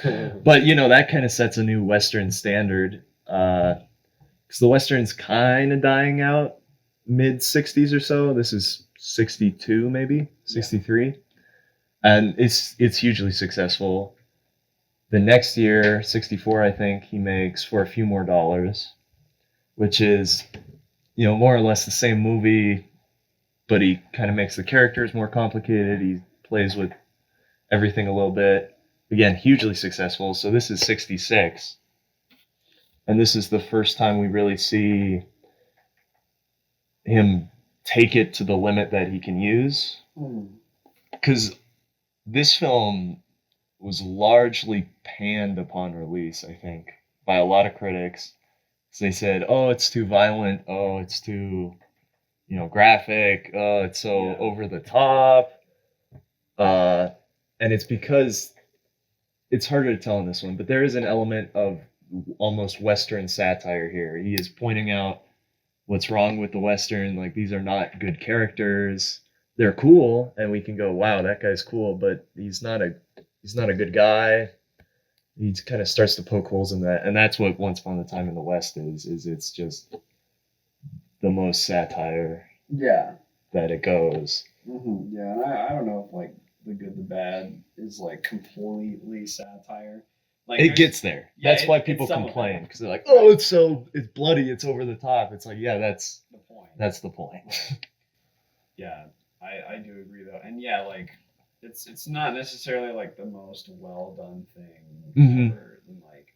But that kind of sets a new Western standard. Because the Western's kind of dying out mid 60s or so. This is 62, maybe 63, and it's hugely successful. The next year, 64, I think, he makes For a Few More Dollars, which is, more or less the same movie, but he kind of makes the characters more complicated. He plays with everything a little bit. Again, hugely successful. So this is 66. And this is the first time we really see him take it to the limit that he can use. Because this film was largely panned upon release, I think, by a lot of critics. So they said, oh, it's too violent. Oh, it's too, graphic. Oh, it's so over the top. And it's because it's harder to tell in this one, but there is an element of almost Western satire here. He is pointing out what's wrong with the Western. Like, these are not good characters. They're cool, and we can go, wow, that guy's cool, but he's not a good guy. He kind of starts to poke holes in that, and that's what Once Upon a Time in the West is it's just the most satire that it goes. Yeah, and I don't know if like The Good, the Bad is like completely satire. Like It gets there. Yeah, That's why it's people some of complain, it. because they're like, oh, it's bloody, it's over the top. It's like, yeah, that's the point. the point. Yeah, I do agree though, and yeah, like it's not necessarily like the most well done thing Mhm. ever. And like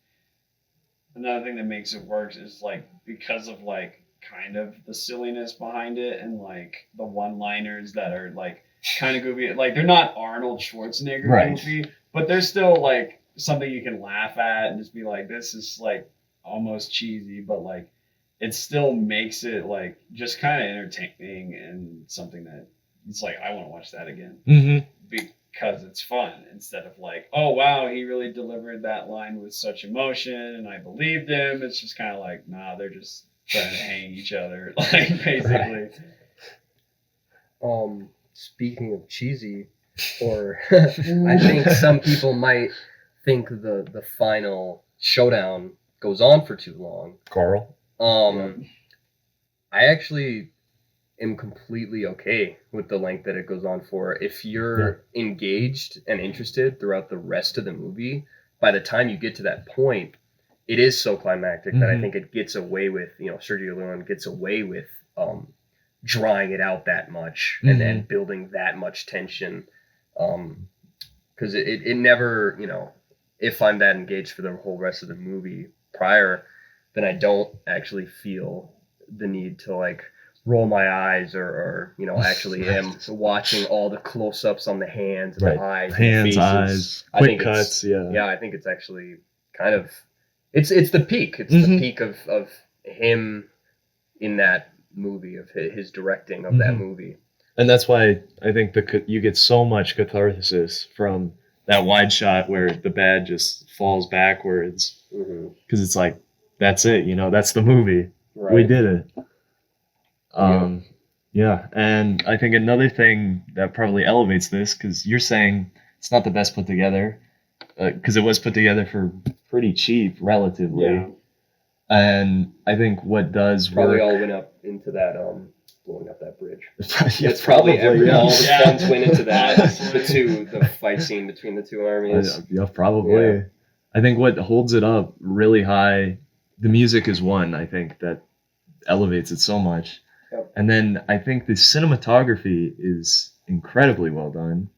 another thing that makes it work is like because of like kind of the silliness behind it and like the one liners that are like kind of goofy. Like they're not Arnold Schwarzenegger Right. goofy, but they're still like something you can laugh at and just be like, this is like almost cheesy, but like it still makes it like just kind of entertaining and something that it's like I want to watch that again Mm-hmm. because it's fun instead of like, oh wow, he really delivered that line with such emotion and I believed him. It's just kind of like, nah, they're just trying to hang each other, like basically. Speaking of cheesy, or I think some people might think the final showdown goes on for too long. Carl? I actually am completely okay with the length that it goes on for. If you're engaged and interested throughout the rest of the movie, by the time you get to that point, it is so climactic that I think it gets away with, Sergio Leone gets away with drawing it out that much and then building that much tension. Because it never, if I'm that engaged for the whole rest of the movie prior, then I don't actually feel the need to like roll my eyes or actually am watching all the close-ups on the hands and the eyes, Hands, and the faces. eyes, I quick think it's- cuts, yeah. I think it's actually kind of it's the peak. It's the peak of him in that movie, of his directing of that movie. And that's why I think you get so much catharsis from that wide shot where the bad just falls backwards, because it's like, that's it, that's the movie. Right. We did it. Yeah, and I think another thing that probably elevates this, because you're saying it's not the best put together, because it was put together for pretty cheap, relatively. Yeah. And I think what does Probably work... all went up into that blowing up that bridge. Yeah, It's probably all the Yeah. funds went into that. the fight scene between the two armies. Yeah, probably. Yeah. I think what holds it up really high, the music is one, I think, that elevates it so much. Yep. And then I think the cinematography is incredibly well done.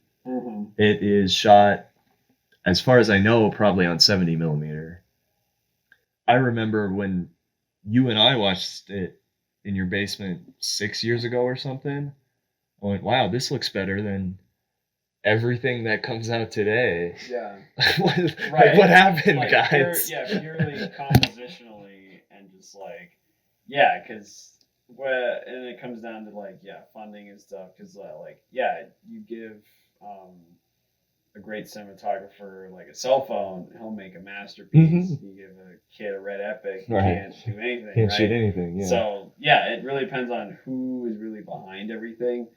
It is shot, as far as I know, probably on 70 millimeter. I remember when you and I watched it in your basement 6 years ago or something, I went, wow, this looks better than everything that comes out today. Yeah. what, Right. what happened, Like, guys? Purely compositionally and just like, yeah, because and it comes down to like, funding and stuff. Because you give a great cinematographer like a cell phone, he'll make a masterpiece. You give a kid a Red Epic, he Right. can't do anything. Can't right? shoot anything, yeah. So it really depends on who is really behind everything.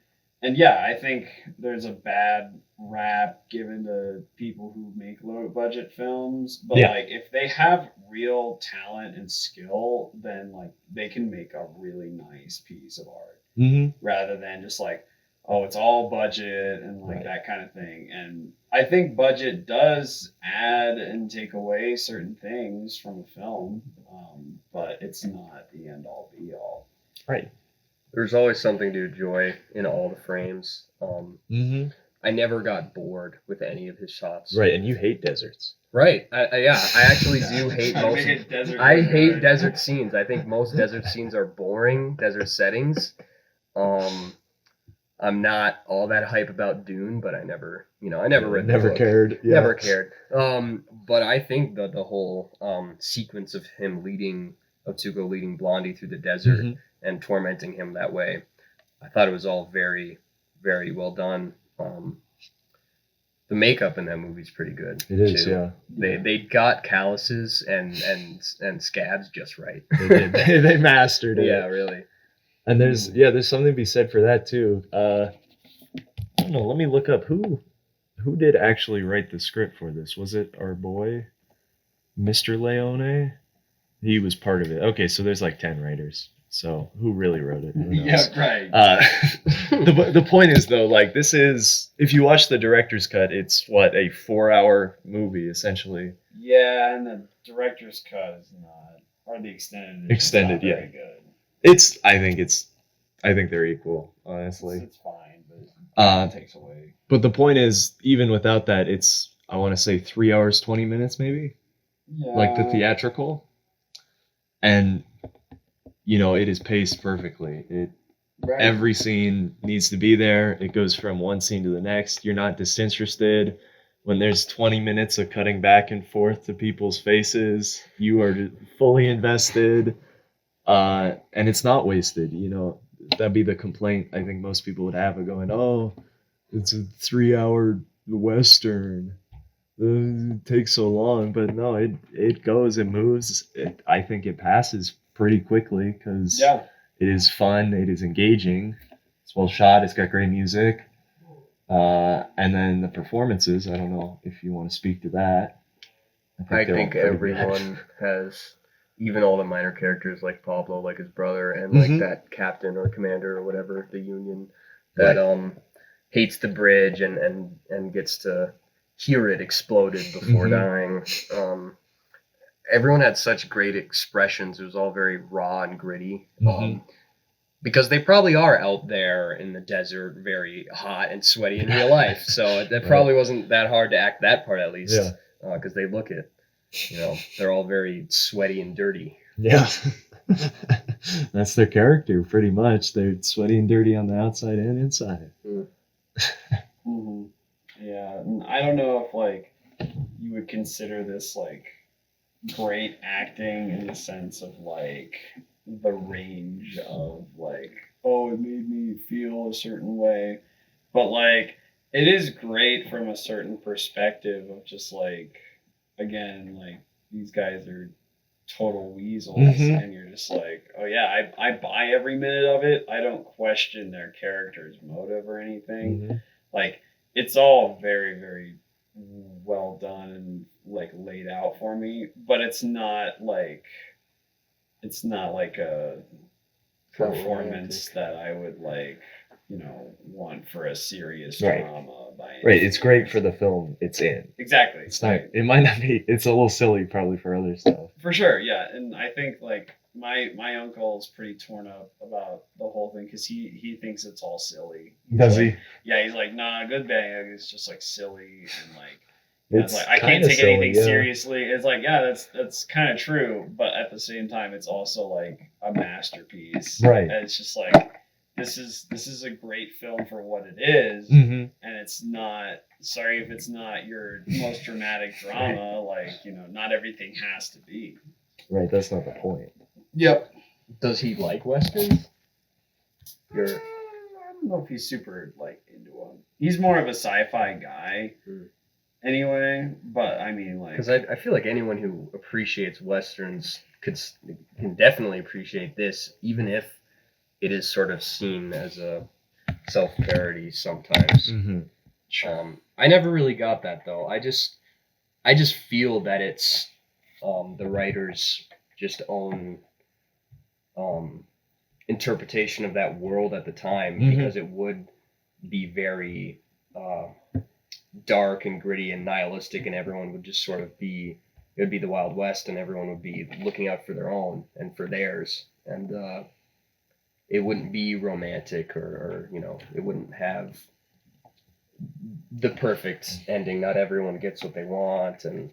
And I think there's a bad rap given to people who make low budget films, but Yeah. like if they have real talent and skill, then like they can make a really nice piece of art Mm-hmm. rather than just like, oh, it's all budget and like Right. that kind of thing. And I think budget does add and take away certain things from a film, but it's not the end all be all. Right. There's always something to enjoy in all the frames. Mm-hmm. I never got bored with any of his shots. Right, and you hate deserts. Right. I actually do hate most. I hate desert scenes. I think most desert scenes are boring desert settings. I'm not all that hype about Dune, but I never read the Never book. cared. Yeah. Never cared. But I think the whole sequence of him of Tuco leading Blondie through the desert Mhm. and tormenting him that way, I thought it was all very, very well done. The makeup in that movie is pretty good. It is, too. yeah. They got calluses and scabs just right. They did. They mastered it. Yeah, really. And there's something to be said for that too. I don't know. Let me look up who did actually write the script for this. Was it our boy, Mr. Leone? He was part of it. Okay, so there's like 10 writers. So who really wrote it? Who knows? Yeah, right. The point is though, like this is, if you watch the director's cut, it's what, a 4-hour movie essentially. Yeah, and the director's cut is not, or the extended. Extended, yeah. yeah. Very good. I think they're equal, honestly. It's fine, but it takes away. But the point is, even without that, it's, I want to say 3 hours, 20 minutes maybe, Yeah. like the theatrical. And, it is paced perfectly. Right. Every scene needs to be there. It goes from one scene to the next. You're not disinterested. When there's 20 minutes of cutting back and forth to people's faces, you are fully invested. And it's not wasted, That'd be the complaint I think most people would have of going, oh, it's a 3-hour Western. It takes so long. But no, it goes, it moves. I think it passes pretty quickly because Yeah. it is fun. It is engaging. It's well shot. It's got great music. And then the performances, I don't know if you want to speak to that. I they're all think pretty everyone has, even all the minor characters like Pablo, like his brother, and like Mhm. that captain or commander or whatever, the Union, that hates the bridge and gets to hear it exploded before dying. Everyone had such great expressions. It was all very raw and gritty. Mhm. Because they probably are out there in the desert, very hot and sweaty in real life. So it probably wasn't that hard to act that part, at least. Yeah. Because they look it. They're all very sweaty and dirty. Yeah. That's their character, pretty much. They're sweaty and dirty on the outside and inside. Mm-hmm. Yeah, and I don't know if like you would consider this like great acting in the sense of like the range of like, oh, it made me feel a certain way, but like it is great from a certain perspective of just like, again, like these guys are total weasels, and you're just like, oh yeah, I buy every minute of it. I don't question their character's motive or anything. Like, it's all very, very well done and like laid out for me, but it's not like a performance that I would like, want for a serious Right. drama by any Right, it's great means. for the film it's in. Exactly. It's not, it might not be, it's a little silly probably for other stuff. For sure, yeah, and I think like my uncle is pretty torn up about the whole thing because he thinks it's all silly. Does Like, he? Yeah, he's like, nah, Good Bang is just like silly and like. It's like I can't kinda take silly, anything yeah. seriously. It's like, yeah, that's kind of true, but at the same time, it's also like a masterpiece. Right. And it's just like this is a great film for what it is, Mm-hmm. and it's not. Sorry if it's not your most dramatic drama. Like, not everything has to be. Right, that's not the point. Yep. Does he like westerns? I don't know if he's super like into them. He's more of a sci-fi guy, anyway. But I mean, like, Because I feel like anyone who appreciates westerns can definitely appreciate this, even if it is sort of seen as a self-parody sometimes. Mm-hmm. I never really got that though. I just feel that it's the writer's just own interpretation of that world at the time, Mhm. because it would be very dark and gritty and nihilistic, and everyone would just sort of be, it would be the Wild West, and everyone would be looking out for their own and for theirs, and it wouldn't be romantic, or it wouldn't have the perfect ending. Not everyone gets what they want, and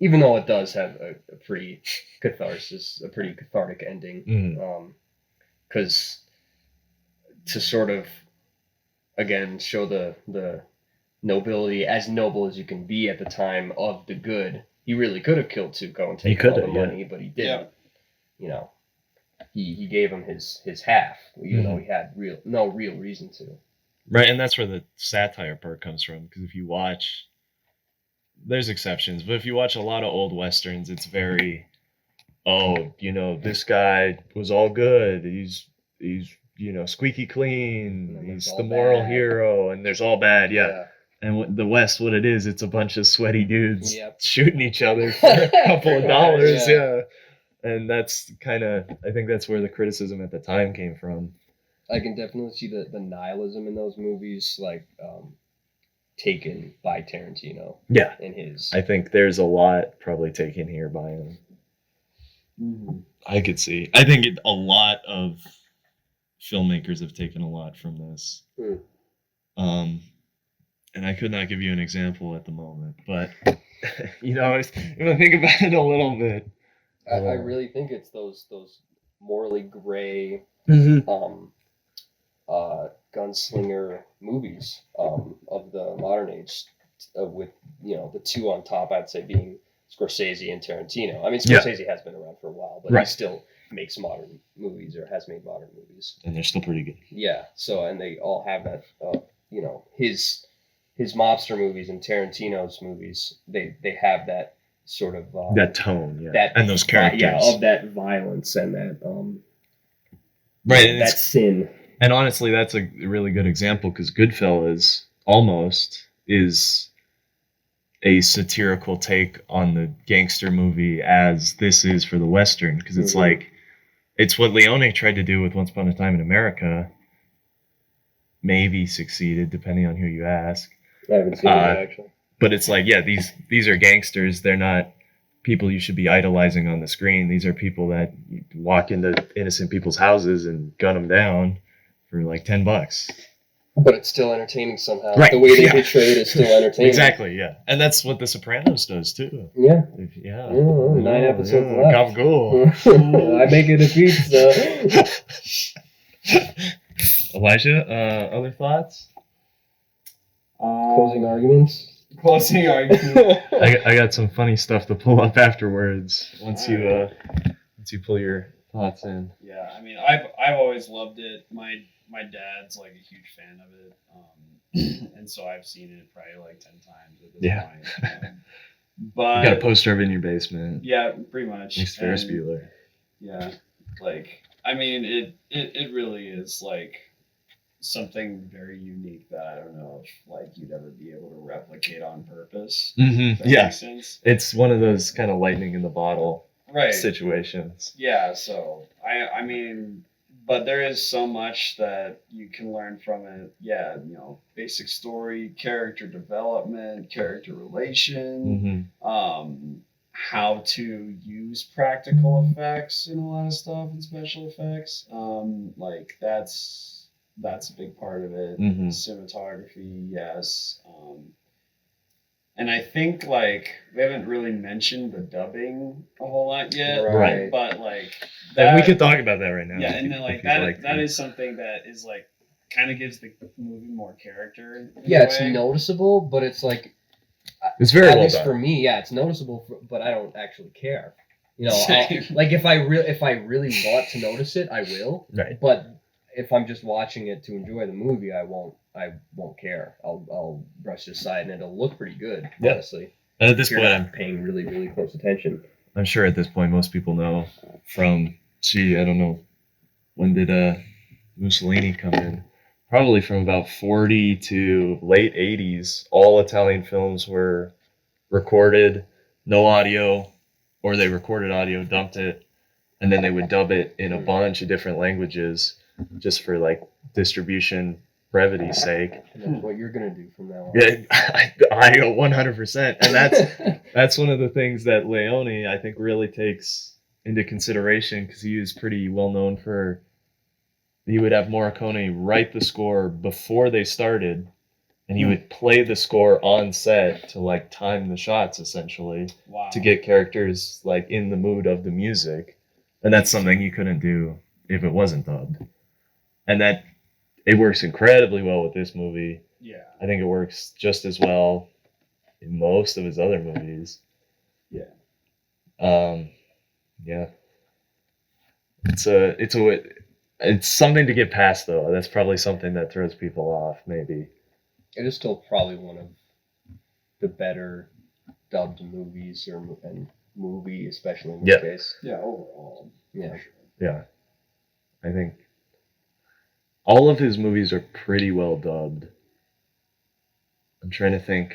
even though it does have a pretty cathartic ending, because to sort of again show the nobility, as noble as you can be at the time of the good. He really could have killed Tuco and taken all the money, but he didn't. He gave him his half, even though he had no real reason to. Right, and that's where the satire part comes from. Because if you watch, there's exceptions, but if you watch a lot of old westerns, it's very, this guy was all good. He's squeaky clean. He's the moral hero, and there's all bad. Yeah. And the West, what it is, it's a bunch of sweaty dudes shooting each other for a couple of dollars. Yeah. And that's I think that's where the criticism at the time came from. I can definitely see the nihilism in those movies, like taken by Tarantino. Yeah. In his. I think there's a lot probably taken here by him. Mm-hmm. I could see. I think a lot of filmmakers have taken a lot from this. And I could not give you an example at the moment, but think about it a little bit. I really think it's those morally gray gunslinger movies of the modern age, with the two on top, I'd say, being Scorsese and Tarantino. I mean, Scorsese has been around for a while, but he still makes modern movies, or has made modern movies, and they're still pretty good. Yeah. So, and they all have that. His mobster movies and Tarantino's movies, they have that sort of that tone, and those characters, of that violence and that and that sin. And honestly, that's a really good example, because Goodfellas almost is a satirical take on the gangster movie as this is for the Western, because it's like, it's what Leone tried to do with Once Upon a Time in America. Maybe succeeded, depending on who you ask. I haven't seen that, actually. But it's like, these are gangsters. They're not people you should be idolizing on the screen. These are people that walk into innocent people's houses and gun them down for like $10. But it's still entertaining somehow. Right. The way they portray it is still entertaining. Exactly, yeah. And that's what The Sopranos does too. Yeah. 9 episodes left. Gabagool. I make it a pizza. Elijah, other thoughts? Closing arguments. I got some funny stuff to pull up afterwards once you pull your thoughts in. Yeah, I mean, I've always loved it. My dad's like a huge fan of it, and so I've seen it probably like 10 times at this point. But you got a poster of it in your basement. Yeah, pretty much. Next Ferris Bueller. Yeah, like, I mean, it really is like something very unique that I don't know if like you'd ever be able to replicate on purpose. Mm-hmm. Yeah, makes sense. It's one of those kind of lightning in the bottle situations. Yeah, so I mean, but there is so much that you can learn from it. Yeah, basic story, character development, character relation, how to use practical effects in a lot of stuff and special effects. Like that's a big part of it. Cinematography, yes. And I think like we haven't really mentioned the dubbing a whole lot yet, right? But like we could talk about that right now. Yeah, and then like that is something that is like kind of gives the movie more character. It's noticeable, but it's like it's very at well least done. For me. Yeah, it's noticeable, but I don't actually care. Like if I really want to notice it, I will. Right. But if I'm just watching it to enjoy the movie, I won't care. I'll brush it aside, and it'll look pretty good, honestly. And at this point, I'm paying really, really close attention. I'm sure at this point most people know from, I don't know, when did Mussolini come in? Probably from about 40 to late 80s, all Italian films were recorded, no audio, or they recorded audio, dumped it, and then they would dub it in a bunch of different languages just for like distribution brevity's sake. And that's what you're gonna do from now on. Yeah, I 100%, and that's one of the things that Leone I think really takes into consideration because he was pretty well known for. He would have Morricone write the score before they started, and he would play the score on set to like time the shots essentially Wow. to get characters like in the mood of the music, and that's something you couldn't do if it wasn't dubbed, and that it works incredibly well with this movie. Yeah. I think it works just as well in most of his other movies. Yeah. Yeah. It's something to get past though. That's probably something that throws people off, maybe. It is still probably one of the better dubbed movies and movie, especially in this Yeah. case. Yeah, overall. Yeah. Yeah. I think all of his movies are pretty well dubbed. I'm trying to think.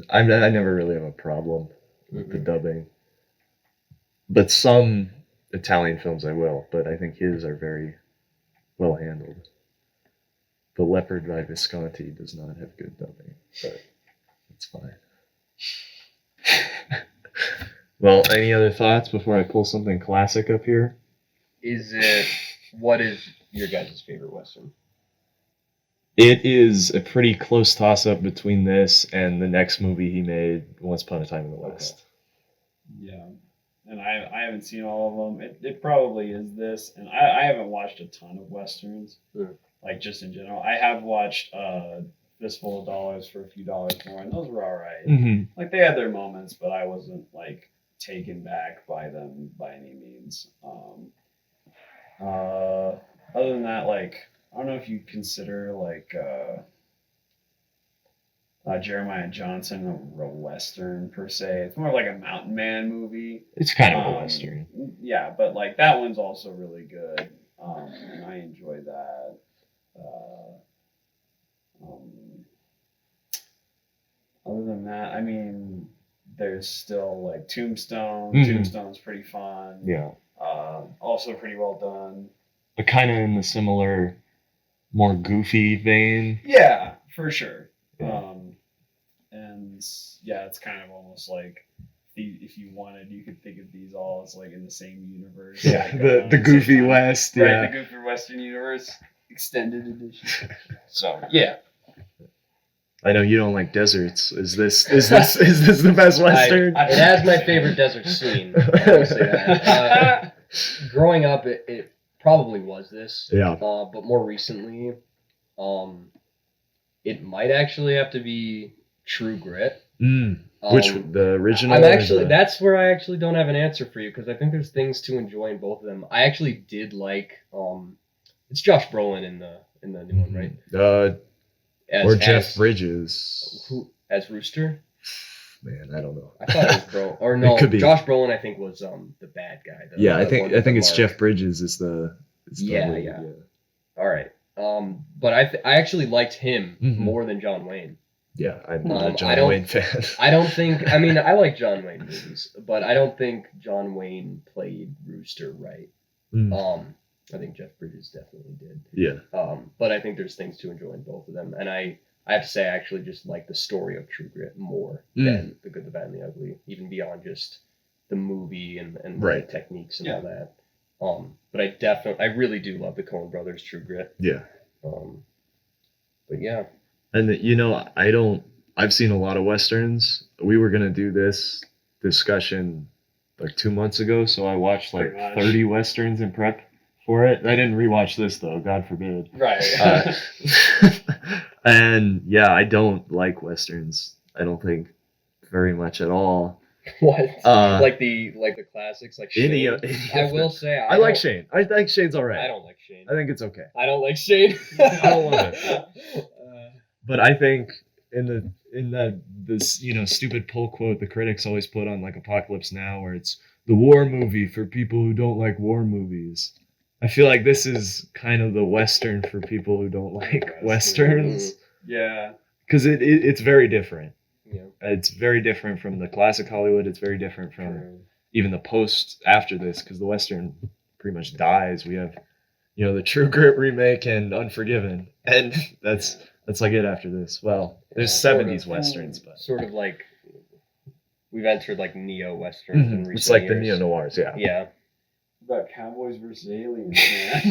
I never really have a problem with the dubbing. But some Italian films I will, but I think his are very well handled. The Leopard by Visconti does not have good dubbing, but it's fine. Well, any other thoughts before I pull something classic up here? What is your guys' favorite Western? It is a pretty close toss-up between this and the next movie he made, Once Upon a Time in the West. Yeah. And I haven't seen all of them. It probably is this. And I haven't watched a ton of Westerns, like just in general. I have watched Fistful of Dollars for a few dollars more, and those were all right. Mm-hmm. Like, they had their moments, but I wasn't, like, taken back by them by any means. Other than that, like, I don't know if you consider, like, Jeremiah Johnson a Western, per se. It's more like a mountain man movie. It's kind of a Western. Yeah, but, like, that one's also really good. And I enjoy that. Other than that, I mean, there's still, like, Tombstone. Mhm. Tombstone's pretty fun. Yeah. Also pretty well done. But kind of in the similar, more goofy vein. Yeah, for sure. Yeah. And yeah, it's kind of almost like if you wanted, you could think of these all as like in the same universe. Yeah, like, the at same Goofy time. West. Right, Yeah. the Goofy Western universe extended edition. So yeah, I know you don't like deserts. Is this the best Western? It has my favorite desert scene. I will say that. Growing up, it probably was this. Yeah. But more recently, it might actually have to be True Grit. Which the original? I'm or actually the- that's where I actually don't have an answer for you because I think there's things to enjoy in both of them. I actually did like it's Josh Brolin in the new one, right? Or Jeff Bridges. Who as Rooster? Man, I don't know. I thought it was Brolin. Or no, It could be. Josh Brolin I think was the bad guy. Yeah, I the think one with the it's mark. Jeff Bridges is the Yeah, lead, yeah. All right. But I actually liked him Mhm. more than John Wayne. Yeah, I'm not a I John don't- Wayne fan. I don't think. I mean, I like John Wayne movies, but I don't think John Wayne played Rooster right. I think Jeff Bridges definitely did. Yeah. But I think there's things to enjoy in both of them, and I have to say I actually just like the story of True Grit more than The Good, the Bad, and the Ugly, even beyond just the movie and Right. the techniques and all that. But I really do love the Coen Brothers True Grit. Yeah. But yeah. And I've seen a lot of Westerns. We were going to do this discussion like 2 months ago, so I watched like Pretty much. 30 Westerns in prep for it. I didn't rewatch this though, God forbid. right. And yeah, I don't like Westerns. I don't think very much at all. What? Uh, like the classics, like Shane. I will say I like Shane. I think Shane's all right. I don't like Shane. I think it's okay. I don't like Shane. I don't love it. But I think this stupid pull quote the critics always put on like Apocalypse Now, where it's the war movie for people who don't like war movies. I feel like this is kind of the Western for people who don't like Westerns, yeah. because it's very different. Yeah. It's very different from the classic Hollywood. It's very different from even the post after this, because the Western pretty much dies. We have the True Grit remake and Unforgiven, and that's like it after this. Well, there's Sort of. 70s westerns, but Sort of like we've entered like neo westerns in recent it's like the years. neo noirs, yeah. Yeah. What about Cowboys versus Aliens, man?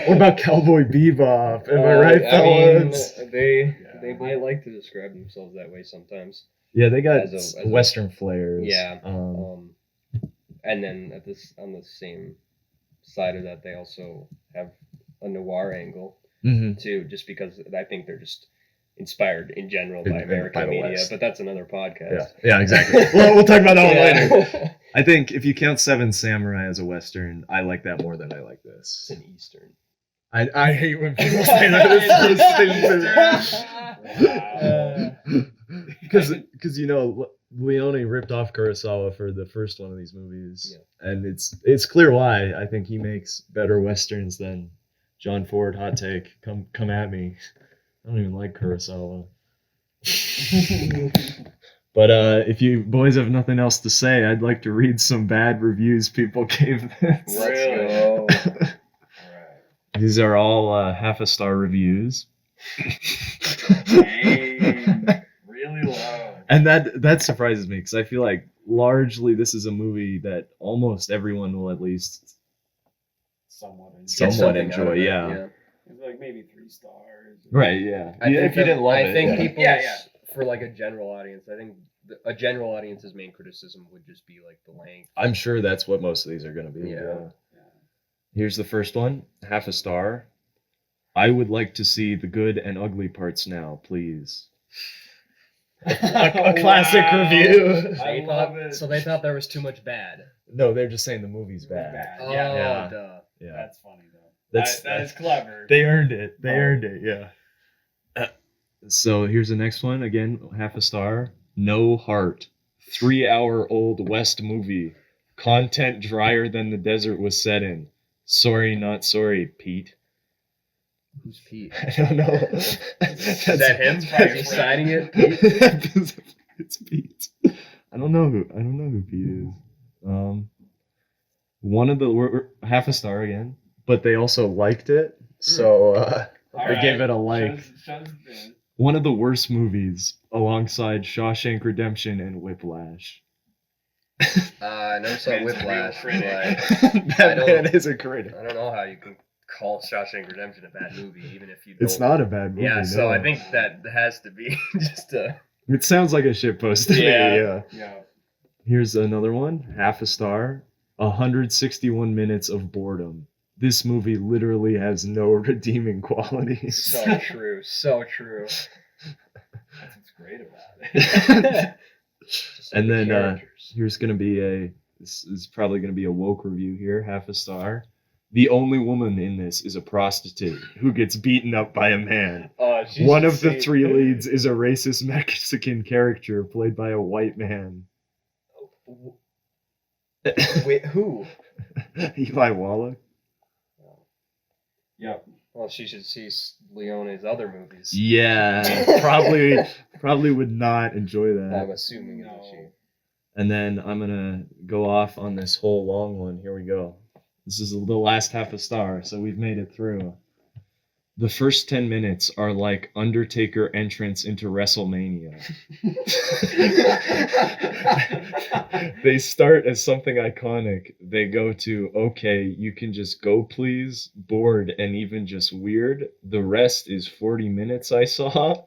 What about Cowboy Bebop? Am I right, fellas? They might like to describe themselves that way sometimes. Yeah, they got as a- western flares. Yeah. Um, And then on the same side of that, they also have a noir angle mhm. too, just because I think they're just inspired in general by By American the media. West. But that's another podcast. Yeah, exactly. Well, we'll talk about that one later. Yeah. I think if you count Seven Samurai as a western, I like that more than I like this. It's an Eastern. I hate when people say that. It's so stupid. Because Leone ripped off Kurosawa for the first one of these movies, and it's clear why. I think he makes better westerns than John Ford. Hot take. Come at me. I don't even like Kurosawa. But if you boys have nothing else to say, I'd like to read some bad reviews people gave this. Let's go. These are all half a star reviews. Really low. And that surprises me because I feel like largely this is a movie that almost everyone will at least Somewhat enjoy. somewhat Something out enjoy. of it, Yeah. It's like maybe 3 stars. Right. Yeah. I think if you didn't love it. I think yeah. people, Yeah. for like a general audience, I think a general audience's main criticism would just be like the length. I'm sure that's what most of these are going to be. Yeah. Here's the first one, half a star. I would like to see the good and ugly parts now, please. a classic review. I love it. So they thought there was too much bad. No, they're just saying the movie's bad. Oh, Yeah. duh. Yeah. That's funny though. That's That is clever. They earned it. They earned it. Yeah. So here's the next one. Again, half a star. No heart. 3-hour-old West movie. Content drier than the desert was set in. Sorry, not sorry, Pete. Who's Pete? I don't know. Is that him? Is he signing it? It's Pete. I don't know who Pete is. One of the half a star again, but they also liked it, so they gave it a like. One of the worst movies alongside Shawshank Redemption and Whiplash. I never saw Man's a Whiplash. real critic. But That I man don't- is a critic. I don't know how you can call Shawshank Redemption a bad movie, even if you. It's don't- not a bad movie. Yeah, so no. I think that has to be just a. It sounds like a shitpost to me. Yeah. Yeah. Here's another one, half a star. 161 minutes of boredom. This movie literally has no redeeming qualities. So true. So true. That's what's great about it. Just And the then characters. here's gonna be this is probably gonna be a woke review here, half a star. The only woman in this is a prostitute who gets beaten up by a man. One of the 3 leads is a racist Mexican character played by a white man. Wait, who? Eli Wallach. Yep. Well, she should see Leone's other movies. Yeah, probably would not enjoy that. I'm assuming No. that she. And then I'm gonna go off on this whole long one. Here we go. This is the last half a star, so we've made it through. The first 10 minutes are like Undertaker entrance into WrestleMania. They start as something iconic. They go to, okay, you can just go please, bored, and even just weird. The rest is 40 minutes I saw.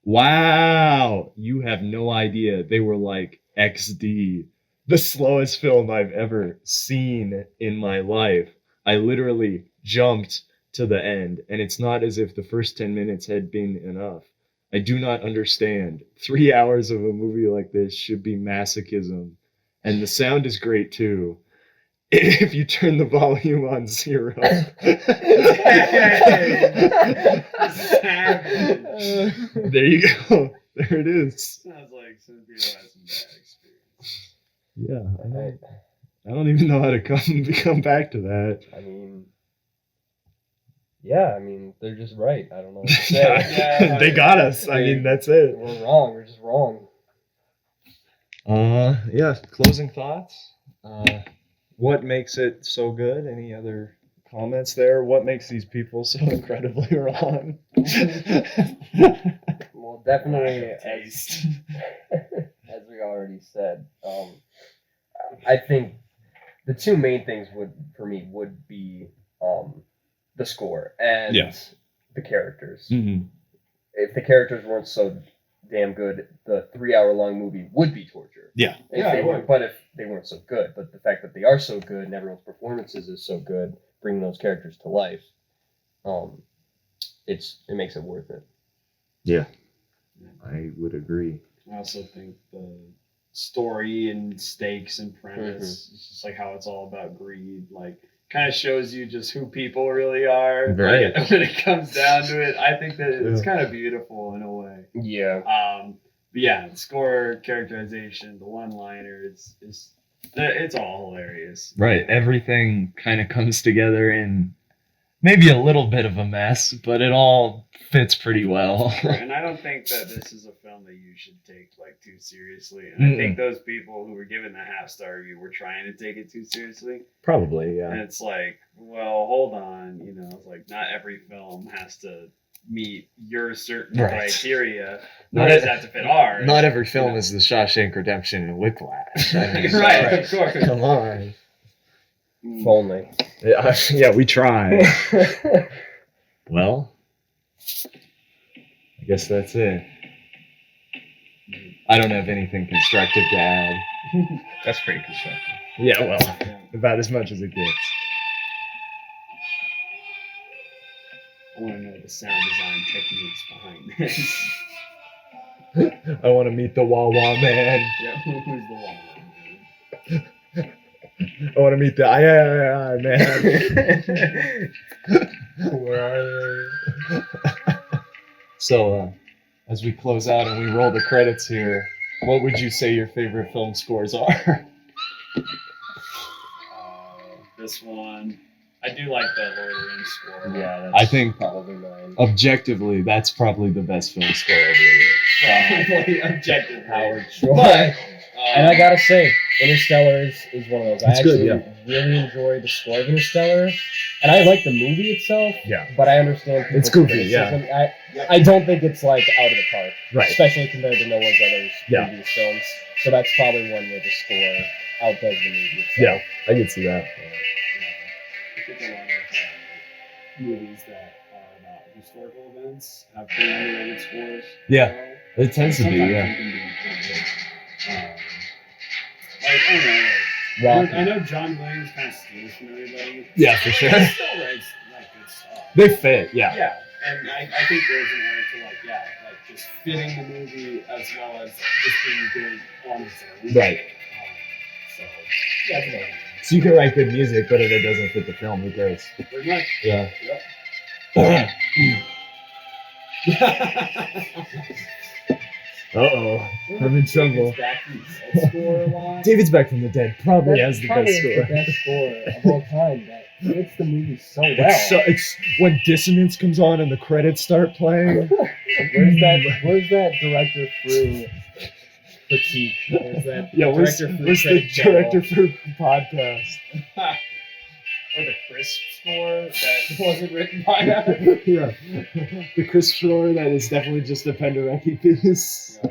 Wow! You have no idea. They were like XD. The slowest film I've ever seen in my life. I literally jumped to the end, and it's not as if the first 10 minutes had been enough. I do not understand. 3 hours of a movie like this should be masochism. And the sound is great too. If you turn the volume on 0. There you go. There it is. Sounds like some people had some bad experience. Yeah, I don't even know how to come back to that. I mean, yeah, I mean, they're just right. I don't know what to say. Yeah, They got us. I mean, that's it. We're wrong. We're just wrong. Yeah, closing thoughts. What makes it so good? Any other comments there. What makes these people so incredibly wrong? Well, definitely, Taste. as we already said, I think the two main things would be the score and Yeah. the characters. Mm-hmm. If the characters weren't so damn good, the 3-hour-long movie would be torture. Yeah. But if they weren't so good, but the fact that they are so good and everyone's performances is so good, bringing those characters to life, it makes it worth it. Yeah, I would agree. I also think the story and stakes and premise, Mm-hmm. it's just like how it's all about greed, like kind of shows you just who people really are. Right. Like, when it comes down to it, I think that it's Yeah. kind of beautiful in a way. Yeah. But yeah, the score, characterization, the one-liners, it's all hilarious. Right. Everything kind of comes together in maybe a little bit of a mess, but it all fits pretty well. And I don't think that this is a film that you should take like too seriously. And I think those people who were given the half-star review were trying to take it too seriously. Probably, And yeah. it's like, well, hold on, it's like not every film has to meet your certain Right. criteria. Not Nor does e- it have to fit ours. Not every film is The Shawshank Redemption and Whiplash. I mean, Right, of course. Come on. If only. Yeah, we try. Well, I guess that's it. I don't have anything constructive to add. That's pretty constructive. Yeah, well, about as much as it gets. I want to know the sound design techniques behind this. I want to meet the Wawa man. Yep. Who's the one? I want to meet the I man. Where are they? So, as we close out and we roll the credits here, what would you say your favorite film scores are? This one. I do like the Lord of the Rings score. Yeah, that's I think probably mine. objectively, that's probably the best film score ever. Probably objective. Howard Shore. But, And I gotta say, Interstellar is one of those. I It's good, actually really enjoy the score of Interstellar, and I like the movie itself. Yeah. But I understand It's people's goofy, yeah. criticism. I don't think it's like out of the park, Right. especially compared to Noah's others Yeah. previous films. So that's probably one where the score outdoes the movie itself. Yeah, I can see that. I think a lot of movies that are about historical events have pretty underrated scores. Yeah, it tends to be, Sometimes yeah. they can be pretty good. Like, I don't know. Rocky. I know John Williams kind of steals from everybody. Yeah, for sure. He still writes like good stuff. They fit, yeah. Yeah, and I think there's an art to like just fitting the movie as well as just being good on its own. Right. So that's what I think. So you can write good music, but if it doesn't fit the film, who cares? Pretty much. Yeah. Uh-oh. I'm in trouble. David's back from the score a lot. David's Back from the Dead probably has That's the probably best score. the best score of all time. That fits the movie so well. It's when dissonance comes on and the credits start playing. Where's that director through critique? Where's that Where's director through the critic director channel? for podcast? Or the crisp score that wasn't written by him. Yeah. The Chris score that is definitely just a Penderecki piece. Oh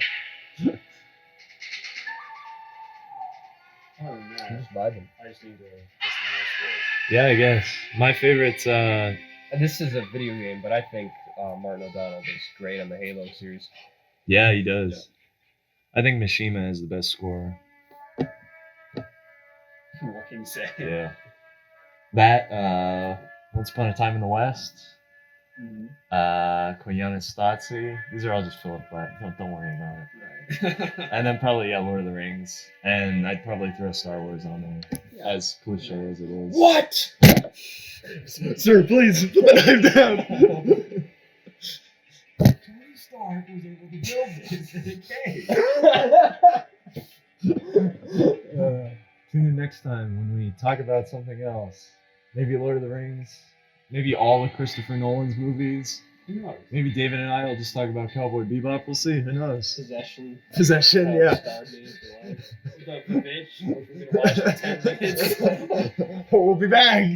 no. Just vibing. I just need to listen to those scores. Yeah, I guess. My favorite's And this is a video game, but I think Martin O'Donnell does great on the Halo series. yeah, he does. I think Mishima has the best score. What can you say? Yeah. That, Once Upon a Time in the West, Mhm. Koyana Stotzi. These are all just Philip Platt. Don't worry about it. Right. And then probably, Lord of the Rings. And I'd probably throw Star Wars on there, as cliche as it is. What? Sir, please, put the knife down! Tony Stark was able to build this in a cave. Tune in next time when we talk about something else. Maybe Lord of the Rings. Maybe all of Christopher Nolan's movies. Who knows? Maybe David and I will just talk about Cowboy Bebop. We'll see. Who knows? Possession. Possession, yeah. The bitch. We're gonna watch it in 10 minutes. We'll be back.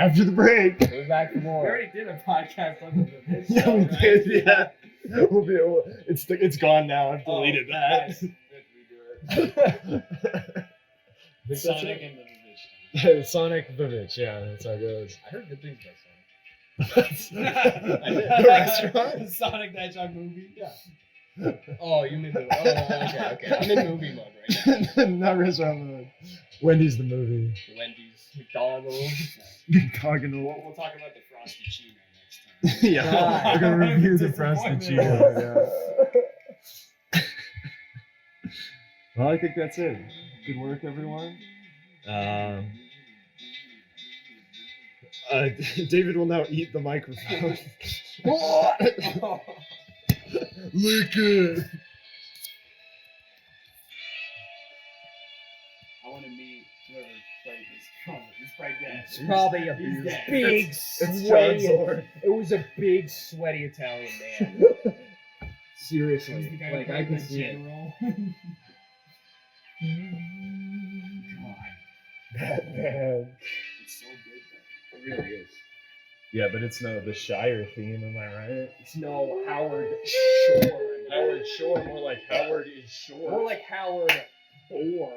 after the break. We're back for We more. already did a podcast on this. Yeah, we show, right? did. Yeah, it's gone now. I've deleted Nice. that. Good, redo it. The Sonic and the Vivitch. Sonic Vivitch, yeah, that's how it goes. I heard good things about Sonic. The restaurant? The Sonic the Hedgehog movie? Yeah. Oh, you mean the. Oh, okay. I'm in movie mode right now. Not restaurant mode. Wendy's the movie. Wendy's, McDonald's. Talking We'll talk about the Frosty Cheeto next time. Yeah, we're gonna review the Frosty Disappointment. Cheeto. Yeah. Well, I think that's it. Good work, everyone. David will now eat the microphone. Lick it. I want to meet whoever played this comic. He's probably dead. It's probably a He's dead. big, It's John sweaty. Zord. It was a big, sweaty Italian man. He's the Seriously, guy like who I played can the see it. general. Batman. It's so good though. It really is. Yeah, but it's no the Shire theme, am I right? It's no Howard Shore. Howard Shore, more like Howard is Shore. More like Howard Boar,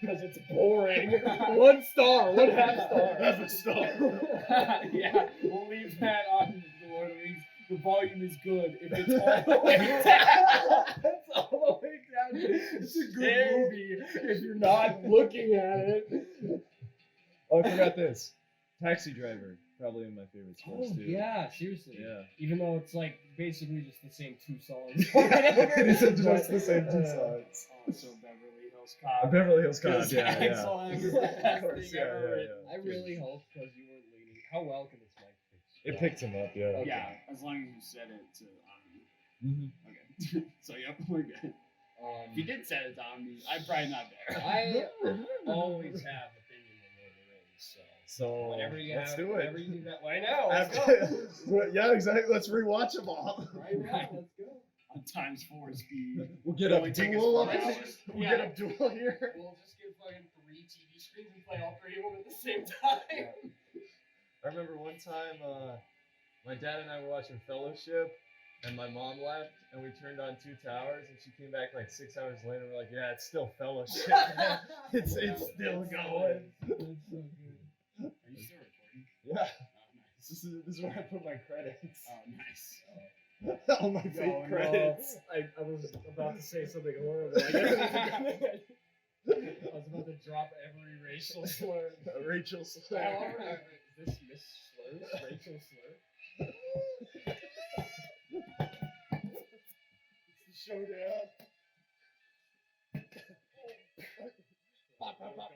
because it's boring. 1 star, 1/2 star. Half a star. Yeah, we'll leave that on the Lord of the Rings. The volume is good if it's all the way down. It's all the way down. It's a good movie if you're not looking at it. Oh, I forgot this. Taxi Driver, probably one of my favorite scores Oh too. yeah, seriously. Yeah. Even though it's like basically just the same 2 songs. It's just the same two songs. Also, Beverly Hills Cop. Beverly Hills Cop, Because yeah, yeah. Axel F is the best Of course, thing yeah, ever yeah, written. yeah. I really hope because you weren't leaning. How well can this mic fix? It picks him up, yeah. Okay. Yeah, as long as you said it to Omni. Mhm. Okay. So, yep, we're good. If you did set it to Omni, I'm probably not there. I always have opinions on Lord of the Rings, so So whenever you let's have, do whenever it. you do that, I know. Let's go. Well, yeah, exactly. Let's rewatch them all. Right now, let's go. On times 4 speed. We'll get Only a take us duel. 4 hours. We'll Yeah. get a duel here. We'll just get fucking 3 TV screens and play all 3 of them at the same time. I remember one time, my dad and I were watching Fellowship, and my mom left, and we turned on 2 Towers, and she came back like 6 hours later. And we're like, yeah, it's still Fellowship. Man. It's still going. It's so good. Are you still recording? Yeah. Oh, nice. This is where I put my credits. Oh, nice. All my fake No, credits. I was about to say something horrible. I guess I was about to drop every racial slur. Rachel Slur. However, is this Miss Slurs? Rachel Slur? It's the showdown. Pop, pop, pop.